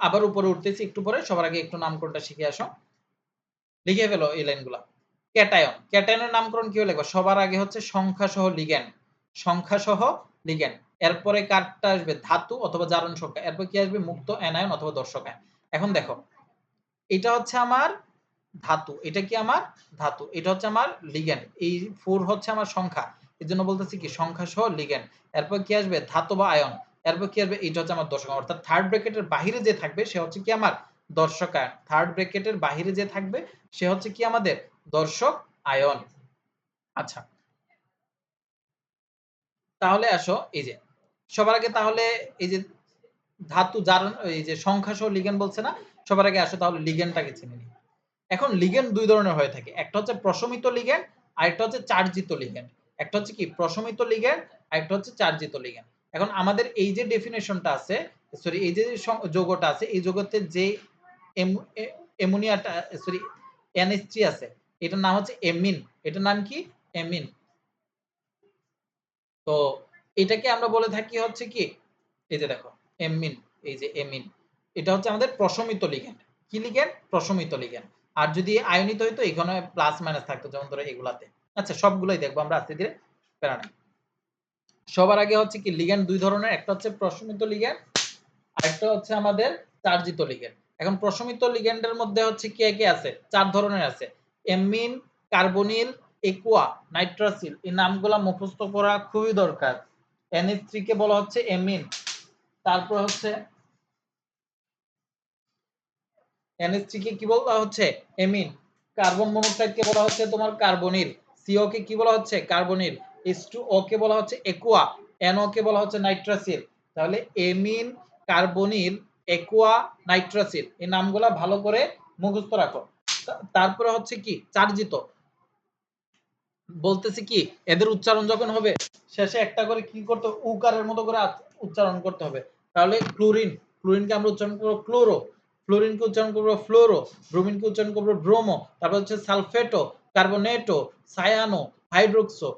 আবার উপরে উঠতেছি একটু পরে। সবার আগে একটু নামকরণটা শিখে আসো, লিখে ফেলো এই লাইনগুলা। ক্যাটায়ন, ক্যাটায়নের নামকরণ কি লিখবা? সবার আগে হচ্ছে সংখ্যা সহ লিগ্যান্ড, সংখ্যা সহ লিগ্যান্ড। এরপরে কারটা আসবে? ধাতু অথবা জারণ সংখ্যা। এরপর কি আসবে? মুক্ত অ্যানায়ন অথবা দর্শক আয়ন। এখন দেখো এটা হচ্ছে আমার ধাতু, এটা কি আমার ধাতু, এটা হচ্ছে আমার লিগ্যান্ড। এই 4 হচ্ছে আমার সংখ্যা, এজন্য বলতেছি কি? সংখ্যা সহ লিগ্যান্ড। এরপর কি আসবে? ধাতু বা আয়ন। এরপর কি আসবে? এটা হচ্ছে আমার দর্শক আয়ন। অর্থাৎ থার্ড ব্র্যাকেটের বাহিরে যে থাকবে সে হচ্ছে কি? আমার দর্শক আয়ন। থার্ড ব্র্যাকেটের বাহিরে যে থাকবে সে হচ্ছে কি? আমাদের দর্শক আয়ন। আচ্ছা, তাহলে আসো এই যে সবার আগে তাহলে এই যে ধাতু জারণ, এই যে সংখ্যা সহ লিগ্যান্ড বলছে না, সবার আগে আসো তাহলে লিগ্যান্ডটাকে চিনে নিই। এখন লিগ্যান্ড দুই ধরনের হয়ে থাকে, একটা হচ্ছে প্রশমিত লিগ্যান্ড আর একটা হচ্ছে চার্জিত লিগ্যান্ড। একটা হচ্ছে কি? প্রশমিত লিগ্যান্ড আর একটা হচ্ছে চার্জিত লিগ্যান্ড। এখন আমাদের এই যে ডেফিনেশনটা আছে, সরি এই যে যৌগটা আছে, এই যৌগতে যে অ্যামোনিয়াটা, সরি NH3 আছে, এটার নাম হচ্ছে এমিন। এটার নাম কি? এমিন। তো এটাকে আমরা বলে থাকি হচ্ছে কি? এই যে দেখো এমিন, এই যে এমিন, এটা হচ্ছে আমাদের প্রশমিত লিগ্যান্ড। কি লিগ্যান্ড? প্রশমিত লিগ্যান্ড। আর যদি আয়নিত হইতো এখানে প্লাস মাইনাস থাকতো, যেমন ধরো এগুলাতে। আচ্ছা, সবগুলাই দেখবো আমরা আস্তে ধীরে, প্যারা নাই। সবার আগে হচ্ছে কি? লিগ্যান্ড দুই ধরনের, একটা হচ্ছে প্রশমিত লিগ্যান্ড আর একটা হচ্ছে আমাদের চার্জিত লিগ্যান্ড। এখন প্রশমিত লিগ্যান্ডের মধ্যে হচ্ছে কি কি আছে? 4 ধরনের আছে। এমিন, কার্বনিল, একুয়া, নাইট্রাসিল। এই নামগুলা মুখস্থ করা খুবই দরকার। NH3 কে বলা হচ্ছে এমিন, তারপর হচ্ছে NH3 কে কি বলা হচ্ছে? এমিন। কার্বন মনোক্সাইড কে বলা হচ্ছে তোমার কার্বনিল। CO কে কি বলা হচ্ছে কার্বনিল, H2O কে বলা হচ্ছে একুয়া, NO কে বলা হচ্ছে নাইট্রাসিল। তাহলে এমিন, কার্বনিল, একুয়া, নাইট্রাসিল এই নামগুলা ভালো করে মুখস্থ রাখো। তারপরে হচ্ছে কি চার্জিত, বলতেছি কি এদের উচ্চারণ যখন হবে শেষে একটা করে কি করতে হবে, উকারের মতো করে উচ্চারণ করতে হবে। তাহলে ক্লোরিন, ক্লোরিনকে আমরা উচ্চারণ করব ক্লোরো, ফ্লোরিনকে উচ্চারণ করব ফ্লোরো, ব্রোমিনকে উচ্চারণ করব ব্রোমো, তারপর হচ্ছে sulphato, carbonato, cyano, hydroxo,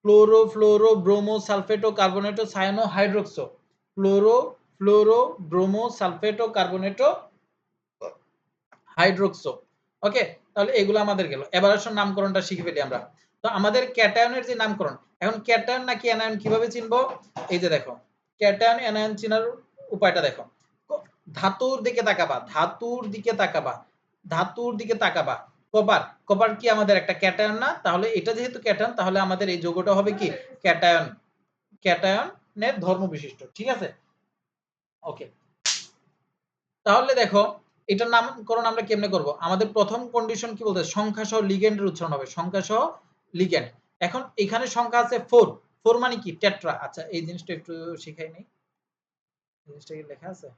chloro, fluoro, bromo, sulphato, carbonato, cyano, hydroxo, chloro, fluoro, bromo, sulphato, carbonato, hydroxo. Okay, তাহলে এগুলো আমাদের গেল। এবার আসুন নামকরণটা শিখে ফেলি আমরা। তো আমাদের ক্যাটায়নের যে নামকরণ, এখন ক্যাটায়ন নাকি অ্যানায়ন কিভাবে চিনবো? এই যে দেখো, ক্যাটায়ন অ্যানায়ন চিনার উপায়টা দেখো। ধাতুর দিকে তাকাবা, ধাতুর দিকে তাকাবা, ধাতুর দিকে তাকাবা। কপার, কপার কি আমাদের একটা ক্যাটায়ন না? তাহলে এটা যেহেতু ক্যাটায়ন তাহলে আমাদের এই যৌগটা হবে কি ক্যাটায়ন, ক্যাটায়নের ধর্ম বিশিষ্ট। ঠিক আছে, ওকে। তাহলে দেখো এটার নামকরণ আমরা কেমনে করব? আমাদের প্রথম কন্ডিশন কি বলতে সংখ্যা সহ লিগ্যান্ডের উচ্চারণ হবে, সংখ্যা সহ লিগ্যান্ড। এখন এখানে সংখ্যা আছে 4, 4 মানে কি টেট্রা। আচ্ছা এই জিনিসটা একটু শিখাই নেই, জিনিসটা কি লেখা আছে?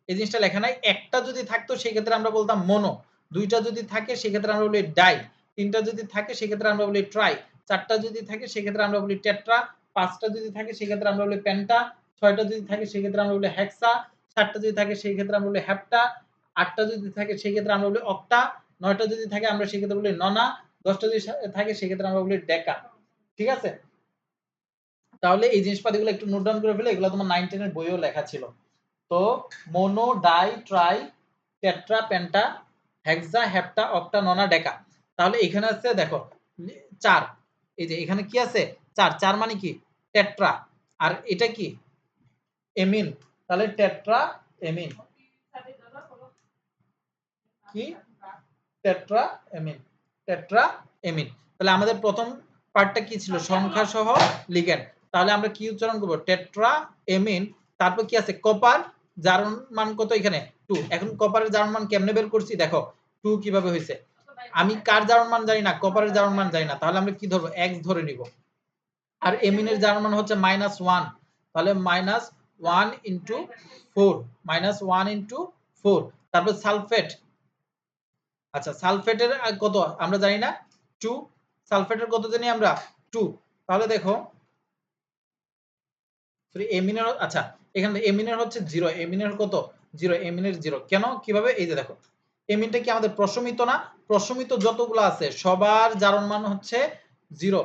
এই জিনিসটা লেখা নাই। একটা যদি থাকতো সেই ক্ষেত্রে আমরা বলতাম মোনো, দুইটা যদি থাকে সেই ক্ষেত্রে আমরা বলি ডাই, তিনটা যদি থাকে সেই ক্ষেত্রে আমরা বলি ট্রাই, চারটা যদি থাকে সেই ক্ষেত্রে আমরা বলি টেট্রা, পাঁচটা যদি থাকে সেই ক্ষেত্রে আমরা বলি পেন্টা, ছয়টা যদি থাকে সেই ক্ষেত্রে আমরা বলি হেক্সা, সাতটা যদি থাকে সেই ক্ষেত্রে আমরা বলি হেপ্টা, আটটা যদি থাকে সেই ক্ষেত্রে আমরা বলি অক্টা, নয়টা যদি থাকে আমরা সেই ক্ষেত্রে বলি ননা, দশটা যদি থাকে সেই ক্ষেত্রে আমরা বলি ডেকা। ঠিক আছে, তাহলে এই জিনিসপাতিগুলো একটু নোট ডাউন করে ফেলে, এগুলো তোমার 9 10 এর বইও লেখা ছিল। তো mono, die, try, tetra, penta, হেক্সা, হেপ্টা, অক্টা, ননা, ডেকা। তাহলে এখানে আছে দেখো 4, এই যে এখানে কি আছে 4, 4 মানে কি টেট্রা, আর এটা কি এমিন, তাহলে টেট্রা এমিন, কি টেট্রা এমিন, টেট্রা এমিন। তাহলে আমাদের প্রথম পার্টটা কি ছিল সংখ্যা সহ লিগ্যান্ড। তাহলে আমরা কি উচ্চারণ করব টেট্রা এমিন। তারপর কি আছে কপার, জারণ মান কত এখানে 2। এখন কপারের জারণ মান কেমনে বের করছি দেখো 2 কিভাবে হইছে। আমি কার জারণ মান জানি না, কপারের জারণ মান জানি না, তাহলে আমরা কি ধরবো x ধরে নিব। আর এমিনের জারণ মান হচ্ছে -1, তাহলে -1 ইনটু 4, -1 ইনটু 4। তারপর সালফেট, আচ্ছা সালফেটের কত আমরা জানি না 2, সালফেটের কত জানি আমরা 2। তাহলে দেখো সরি এমিনের, আচ্ছা এখানে এমিনের হচ্ছে 0, এমিনের কত 0, এমিনের 0 কেন কিভাবে? এই যে দেখো এমিনটা কি আমাদের প্রশমিত না? প্রশমিত যতগুলো আছে সবার জারণ মান হচ্ছে 0।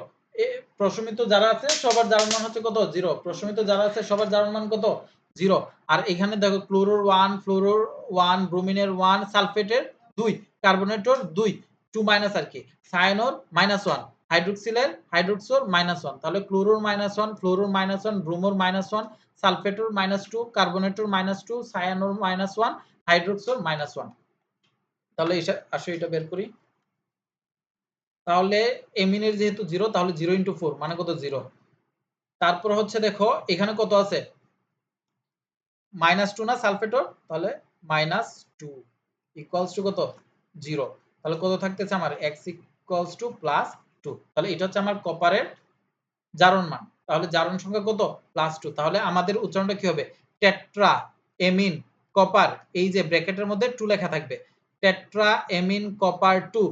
প্রশমিত যারা আছে সবার জারণ মান হচ্ছে কত 0, প্রশমিত যারা আছে সবার জারণ মান কত 0। আর এখানে দেখো ক্লোরোর 1, ফ্লোরোর 1, ব্রোমিনের 1, সালফেটের 2, কার্বনেটর 2, 2 মাইনাস আর কি, সায়ানোর -1, হাইড্রোক্সিলের হাইড্রোক্সোর -1, তাহলে ক্লোরোর -1, ফ্লোরোর -1, ব্রোমোর -1, সালফেটোর -2, কার্বনেটোর -2, সায়ানোর -1, হাইড্রোক্সোর -1। তাহলে আসো এটা বের করি। তাহলে এমিনের যেহেতু 0 তাহলে 0 ইনটু 4 মানে কত 0। তারপর হচ্ছে দেখো এখানে কত আছে -2 না সালফেটোর, তাহলে -2 ইকুয়ালস টু কত 0। তাহলে কত থাকতেছে আমার x ইকুয়ালস টু +2। তাহলে এটা হচ্ছে আমার কপারের জারণ মান। তাহলে জারণ সংখ্যা কত +2। তাহলে আমাদের উচ্চারণটা কি হবে টেট্রা এমিন কপার, এই যে ব্র্যাকেটের মধ্যে 2 লেখা থাকবে, টেট্রা এমিন কপার 2,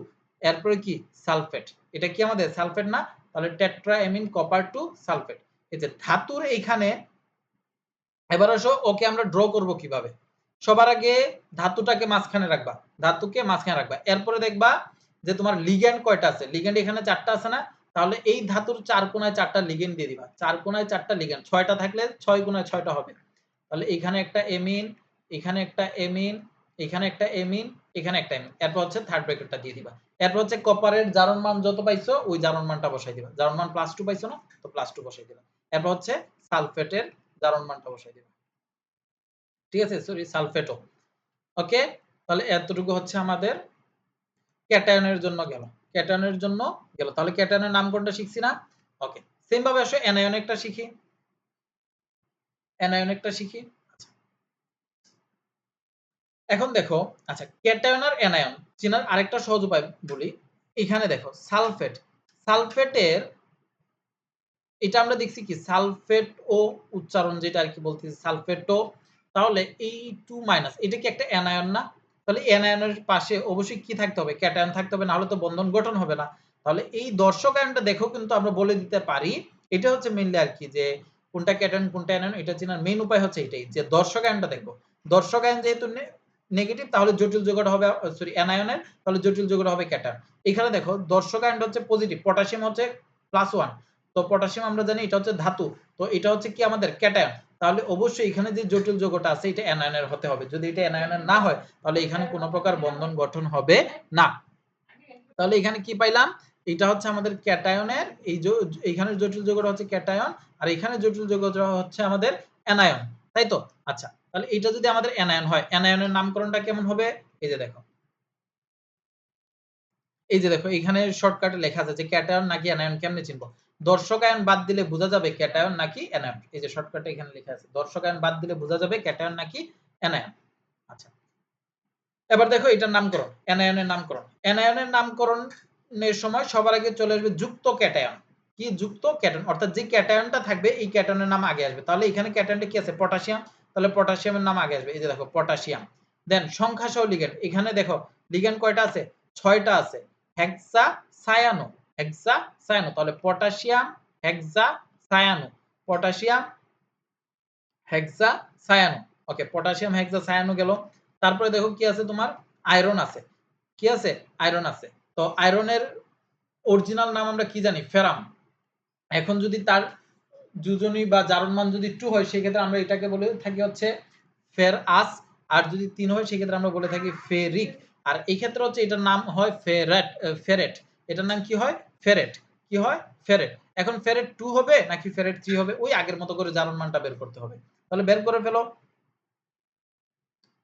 এরপরে কি সালফেট। এটা কি আমাদের সালফেট না? তাহলে টেট্রা এমিন কপার 2 সালফেট। এই যে ধাতুর এইখানে এবার আসো ওকে আমরা ড্র করব কিভাবে। সবার আগে ধাতুটাকে মাঝখানে রাখবা, ধাতুকে মাঝখানে রাখবা, এরপরে দেখবা যে তোমার লিগ্যান্ড কয়টা আছে। লিগ্যান্ড এখানে 4টা আছে না? তাহলে এই ধাতুর 4 কোণায় 4টা লিগ্যান্ড দিয়ে দিবা, 4 কোণায় 4টা লিগ্যান্ড, 6টা থাকলে 6 কোণায় 6টা হবে। তাহলে এখানে একটা এমিন, এখানে একটা এমিন, এখানে একটা এমিন, এখানে একটা এমিন, এরপর হচ্ছে থার্ড ব্র্যাকেটটা দিয়ে দিবা। এরপর হচ্ছে কপারের জারণ মান যত পাইছো ওই জারণ মানটা বসাই দিবা, জারণ মান +2 পাইছো না তো +2 বসাই দিবা। এরপর হচ্ছে সালফেটের জারণ মানটা বসাই দিবা। ঠিক আছে, সরি সালফেটও। ওকে, তাহলে এতটুকু হচ্ছে আমাদের ক্যাটায়নের জন্য গেল, ক্যাটায়নের জন্য গেল। তাহলে ক্যাটায়নের নামকরণটা শিখছি না? ওকে, সেম ভাবে আসো অ্যানায়ন একটা শিখি, অ্যানায়ন একটা শিখি। আচ্ছা এখন দেখো, আচ্ছা ক্যাটায়ন আর অ্যানায়ন চেনার আরেকটা সহজ উপায় বলি। এখানে দেখো সালফেট, সালফেটের এটা আমরা দেখছি কি সালফেট ও উচ্চারণ যেটা আর কি বলতেছি সালফেটো, তাহলে এই 2 মাইনাস এটা কি একটা অ্যানায়ন না? তাহলে অ্যানায়নের পাশে অবশ্যই কি থাকতে হবে? ক্যাটায়ন থাকতে হবে, না হলে তো বন্ধন গঠন হবে না। তাহলে এই দর্শক আয়নটা দেখো কিন্তু আমরা বলে দিতে পারি, এটা হচ্ছে মেইনলি আর কি যে কোনটা ক্যাটায়ন কোনটা অ্যানায়ন এটা চেনার মেইন উপায় হচ্ছে এটাই যে দর্শক আয়নটা দেখো। দর্শক আয়ন যেহেতু নেগেটিভ তাহলে জটিল যৌগটা হবে সরি অ্যানায়নের, তাহলে জটিল যৌগটা হবে ক্যাটায়ন। এখানে দেখো দর্শক আয়নটা হচ্ছে পজিটিভ, পটাশিয়াম হচ্ছে +1, তো পটাশিয়াম আমরা জানি এটা হচ্ছে ধাতু, তো এটা হচ্ছে কি আমাদের ক্যাটায়ন, তাহলে অবশ্যই এখানে যে জটিল যৌগটা আছে এটা অ্যানায়নের হতে হবে। যদি এটা অ্যানায়নের না হয় তাহলে এখানে কোনো প্রকার বন্ধন গঠন হবে না। তাহলে এখানে কি পাইলাম? এটা হচ্ছে আমাদের ক্যাটায়নের এই এইখানে জটিল যৌগটা হচ্ছে ক্যাটায়ন আর এখানে জটিল যৌগটা হচ্ছে আমাদের অ্যানায়ন, তাই তো? আচ্ছা, তাহলে এটা যদি আমাদের অ্যানায়ন হয়, অ্যানায়নের নামকরণটা কেমন হবে? এই যে দেখো, এই যে দেখো এখানে শর্টকাটে লেখা আছে যে ক্যাটায়ন নাকি অ্যানায়ন কেমনে চিনবো? দর্শক আয়ন বাদ দিলে বোঝা যাবে ক্যাটায়ন নাকি অ্যানায়ন। এই যে শর্টকাটে এখানে লেখা আছে দর্শক আয়ন বাদ দিলে বোঝা যাবে ক্যাটায়ন নাকি অ্যানায়ন। আচ্ছা, এবার দেখো এটার নামকরণ, অ্যানায়নের নামকরণ। অ্যানায়নের নামকরণের সময় সবার আগে চলে আসবে যুক্ত ক্যাটায়ন। কি যুক্ত ক্যাটায়ন? অর্থাৎ যে ক্যাটায়নটা থাকবে এই ক্যাটায়নের নাম আগে আসবে। তাহলে এখানে ক্যাটায়নটা কি আছে? পটাশিয়াম, তাহলে পটাশিয়ামের নাম আগে আসবে। এই যে দেখো পটাশিয়াম। দেন সংখ্যা সহ লিগ্যান্ড। এখানে দেখো লিগ্যান্ড কয়টা আছে? ৬ টা আছে। হেক্সা সায়ানো, হেক্সা সায়ানো, তাহলে পটাশিয়াম হেক্সা সায়ানো, পটাশিয়াম হেক্সা সায়ানো। ওকে, পটাশিয়াম হেক্সা সায়ানো গেল। তারপরে দেখো কি আছে তোমার? আয়রন আছে। কি আছে? আয়রন আছে। তো আয়রনের অরিজিনাল নাম আমরা কি জানি? ফেরাম। এখন যদি তার যোজনী বা জারণ মান যদি 2 হয় সেক্ষেত্রে আমরা এটাকে বলে থাকি হচ্ছে ফেরআস, আর যদি 3 হয় সেক্ষেত্রে আমরা বলে থাকি ফেরিক। আর এই ক্ষেত্রে হচ্ছে এটার নাম হয় ফেরেট। এটার নাম কি হয়? ফেরেট। কি হয়? ফেরেট। এখন ফেরেট 2 হবে নাকি ফেরেট 3 হবে? ওই আগের মতো করে জারণ মানটা বের করতে হবে। তাহলে বের করে ফেলো।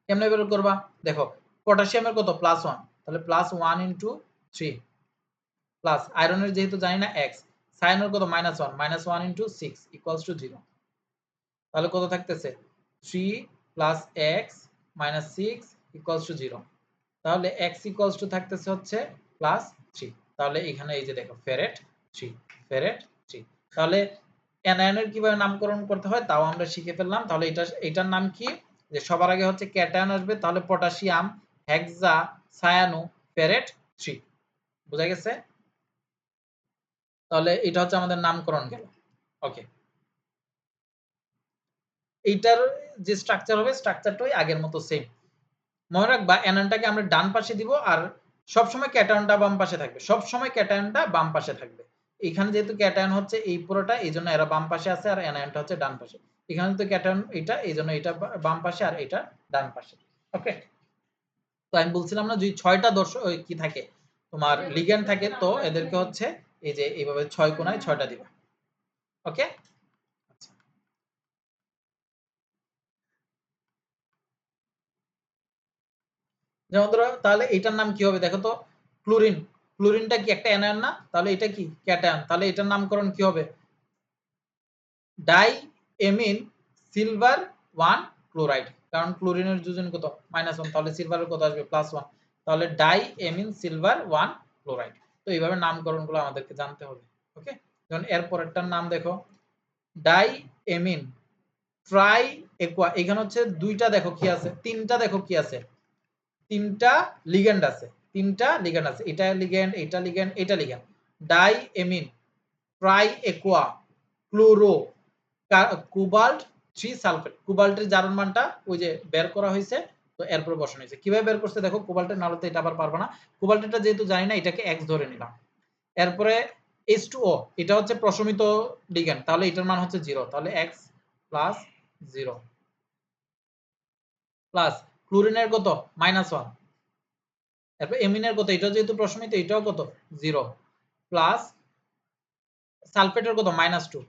কেমনে বের করবা? দেখো পটাশিয়ামের কত? +1, তাহলে +1 * 3 প্লাস আয়রনের যেহেতু জানি না x, সায়ানোর কত? -1, -1 * 6 = 0, তাহলে কত থাকতেছে? 3 + x - 6 = 0, তাহলে x = থাকতেছে হচ্ছে +3, তাহলে এখানে এই যে দেখো ফেরেট 3, ফেরেট 3, তাহলে অ্যানায়নের কিভাবে নামকরণ করতে হয় তাও আমরা শিখে ফেললাম। তাহলে এটার নাম কি? যে সবার আগে হচ্ছে ক্যাটায়ন আসবে, তাহলে পটাশিয়াম হেক্সা সায়ানো ফেরেট 3, বোঝা গেছে? তাহলে এটা হচ্ছে আমাদের নামকরণ গেল। ওকে, এইটার যে স্ট্রাকচার হবে স্ট্রাকচারটা ওই আগের মতো সেম। মনে রাখবা অ্যানায়নটাকে আমরা ডান পাশে দিব আর সবসময় ক্যাটায়নটা বাম পাশে থাকবে। সবসময় ক্যাটায়নটা বাম পাশে থাকবে। এখানে যেহেতু ক্যাটায়ন হচ্ছে এই পুরোটা এইজন্য এরা বাম পাশে আছে আর অ্যানায়নটা হচ্ছে ডান পাশে। এখানে তো ক্যাটায়ন এটা এইজন্য এটা বাম পাশে আর এটা ডান পাশে। ওকে? তো আমি বলছিলাম না যদি ৬ টা কি থাকে তোমার লিগ্যান্ড থাকে তো এদেরকে হচ্ছে এই যে এইভাবে ৬ কোণায় ৬ টা দিবা। ওকে? আচ্ছা। যেমন ধরো তাহলে এটার নাম কি হবে দেখো তো? ক্লোরিন। ক্লোরিনটা কি একটা অ্যানায়ন না? তাহলে এটা কি? ক্যাটায়ন। তাহলে এটার নামকরণ কি হবে? Die এমিন silver 1 chloride. কারণ ক্লোরিনের যোজনী কত? -1, তাহলে সিলভারের কত আসবে? +1, তাহলে ডাই এমিন সিলভার 1 ক্লোরাইড। তো এইভাবে নামকরণগুলো আমাদেরকে জানতে হবে। ওকে? যেমন এর পরেরটার নাম দেখো ডাই এমিন ট্রাই একুয়া। এখানে হচ্ছে ২ টা দেখো কি আছে? ৩ টা দেখো কি আছে? ৩ টা লিগ্যান্ড আছে। ৩ টা লিগ্যান্ড আছে। এটা লিগ্যান্ড, এটা লিগ্যান্ড, এটা ligand. Diammine, triaqua, chloro, cobalt 3 sulphate. কোবাল্টের জারণ মানটা ওই যে বের করা হইছে, তো এরপরে বসানো হইছে। কিভাবে বের করছে দেখো? কোবাল্টের না হলে তো এটা আবার পারবা না। কোবাল্টেরটা যেহেতু জানি না এটাকে X ধরে নিলাম। এরপরে H2O এটা হচ্ছে প্রশমিত লিগ্যান্ড, তাহলে এটার মান হচ্ছে 0, তাহলে X + 0 প্লাস ক্লোরিনের কত? -1, এরপর এমিনের কত? এটাও যেহেতু প্রশমিত এটাও কত? 0 প্লাস সালফেটের কত? -2,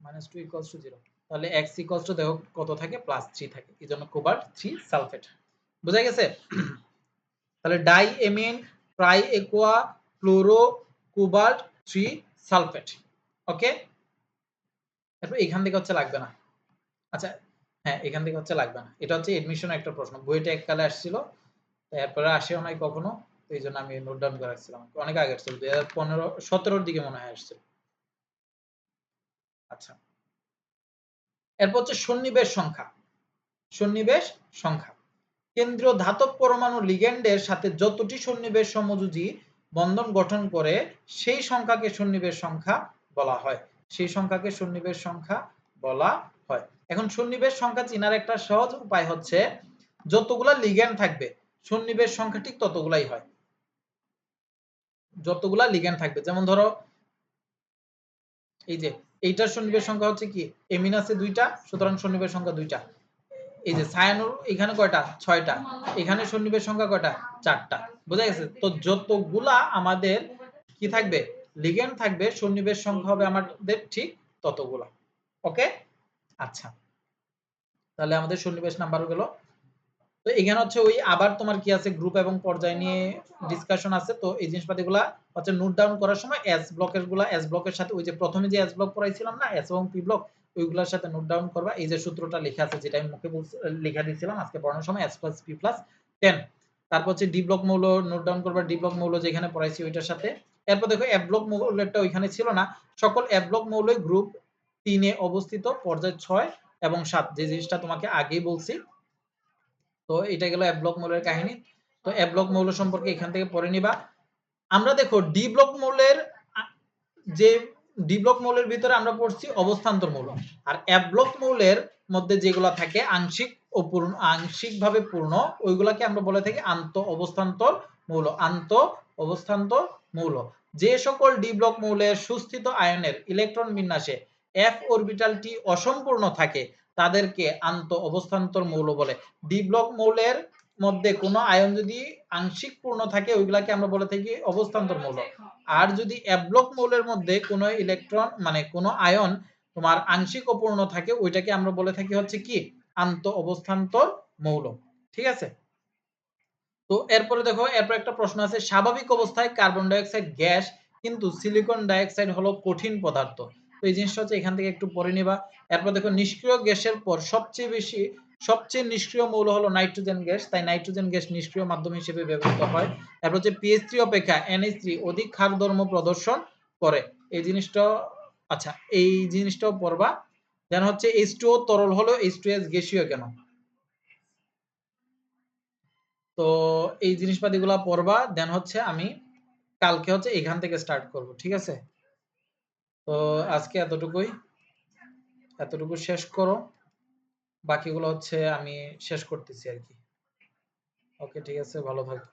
-2 = 0, তাহলে x দেখো কত থাকে? +3 থাকে। এজন্য কোবাল্ট 3 সালফেট। বুঝা গেছে? তাহলে diammine triaqua chloro cobalt 3 sulphate. Okay? এরপর এখান থেকে হচ্ছে লাগবে না। আচ্ছা, হ্যাঁ, এখান থেকে হচ্ছে লাগবে না। এটা হচ্ছে এডমিশনের একটা প্রশ্ন। বইটা এককালে আসছিল। এরপরে আসেও নাই কখনো। তো এই জন্য আমি নোট ডাউন করে রাখছিলাম, অনেক আগে আসছিল 2015-17 দিকে মনে হয় আসছিল। আচ্ছা, এরপর হচ্ছে সন্নিবেশ সংখ্যা। সন্নিবেশ সংখ্যা কেন্দ্রীয় ধাতব পরমাণু লিগ্যান্ডের সাথে যতটি সন্নিবেশ সমযোজী বন্ধন গঠন করে সেই সংখ্যাকে সন্নিবেশ সংখ্যা বলা হয়। সেই সংখ্যাকে সন্নিবেশ সংখ্যা বলা হয়। এখন সন্নিবেশ সংখ্যা চেনার একটা সহজ উপায় হচ্ছে যতগুলা লিগ্যান্ড থাকবে সন্নিবেশ সংখ্যা ঠিক ততগুলাই হয়। যতগুলা লিগ্যান্ড থাকবে, যেমন ধরো এই যে এইটার সন্নিবেশ সংখ্যা হচ্ছে কি এমিন আছে 2টা, সুতরাং সন্নিবেশ সংখ্যা 2টা। এই যে সায়ানুর এখানে কয়টা 6টা, এখানে সন্নিবেশ সংখ্যা কয়টা 4টা। বুঝা গেছে? তো যতগুলা আমাদের কি থাকবে লিগ্যান্ড থাকবে সন্নিবেশ সংখ্যা হবে আমাদের ঠিক ততগুলা। ওকে, আচ্ছা, তাহলে আমাদের সন্নিবেশ নাম্বার গেল। তো এখানে হচ্ছে ওই আবার তোমার কি আছে গ্রুপ এবং পর্যায় নিয়ে ডিসকাশন আছে। তো এই জিনিসপাতিগুলা হচ্ছে নোট ডাউন করার সময় এস ব্লকের গুলা এস ব্লকের সাথে ওই যে প্রথমে যে এস ব্লক পড়াইছিলাম না এস এবং পি ব্লক ওইগুলোর সাথে নোট ডাউন করবা। এই যে সূত্রটা লেখা আছে যেটা আমি মুখে লেখা দিয়েছিলাম আজকে পড়ানোর সময় s + p + 10। তারপর হচ্ছে ডি ব্লক মৌল নোট ডাউন করবা, ডি ব্লক মৌল যেখানে পড়াইছি ওইটার সাথে। এরপর দেখো এফ ব্লক মৌলটা ওইখানে ছিল না, সকল এফ ব্লক মৌলই গ্রুপ 3 এ অবস্থিত, পর্যায় 6 এবং 7 যে জিনিসটা তোমাকে আগেই বলছি। তো এটা গেল এফ ব্লক মৌলের কাহিনী। তো এফ ব্লক মৌল সম্পর্কে এখান থেকে পড়ে নিবা। আমরা দেখো ডি ব্লক মৌলের যে ডি ব্লক মৌলের ভিতরে আমরা পড়ছি অবস্থান্তর মৌল, আর এফ ব্লক মৌলের মধ্যে যেগুলো থাকে আংশিক ও পূর্ণ আংশিকভাবে পূর্ণ ওইগুলাকে আমরা বলে থাকি আন্ত অবস্থান্তর মৌল। আন্ত অবস্থান্তর মৌল। যে সকল ডি ব্লক মৌলের সুস্থিত আয়নের ইলেকট্রন বিন্যাসে এফ অরবিটালটি অসম্পূর্ণ থাকে তাদেরকে আন্ত অবস্থান্তর মৌল বলে। ডি ব্লক মৌলের মধ্যে কোনো আয়ন যদি আংশিক পূর্ণ থাকে ওইগুলাকে আমরা বলে থাকি অবস্থান্তর মৌল। আর যদি এফ ব্লক মৌলের মধ্যে কোনো ইলেকট্রন মানে কোনো আয়ন তোমার আংশিক অপূর্ণ থাকে ওইটাকে আমরা বলে থাকি হচ্ছে কি আন্ত অবস্থান্তর মৌল। ঠিক আছে? তো এরপরে দেখো এরপর একটা প্রশ্ন আছে, স্বাভাবিক অবস্থায় কার্বন ডাই অক্সাইড গ্যাস কিন্তু সিলিকন ডাই অক্সাইড হলো কঠিন পদার্থ। তো এই জিনিসটা হচ্ছে এখান থেকে একটু পড়ে নিবা। এরপর দেখো নিষ্ক্রিয় গ্যাসের পর সবচেয়ে নিষ্ক্রিয় মৌল হলো নাইট্রোজেন গ্যাস, তাই নাইট্রোজেন গ্যাস নিষ্ক্রিয় মাধ্যম হিসেবে ব্যবহৃত হয়। এরপর হচ্ছে PH3 অপেক্ষা NH3 অধিক ক্ষারধর্ম প্রদর্শন করে। এই জিনিসটা আচ্ছা এই জিনিসটাও পড়বা। দেন হচ্ছে H2O তরল হলো H2S গ্যাসীয় কেন? তো এই জিনিসপাতিগুলা পড়বা। দেন হচ্ছে আমি কালকে হচ্ছে এখান থেকে স্টার্ট করব। ঠিক আছে? তো আজকে এতটুকু শেষ করো, বাকিগুলো হচ্ছে আমি শেষ করতেছি আর কি। ওকে, ঠিক আছে, ভালো থাকো।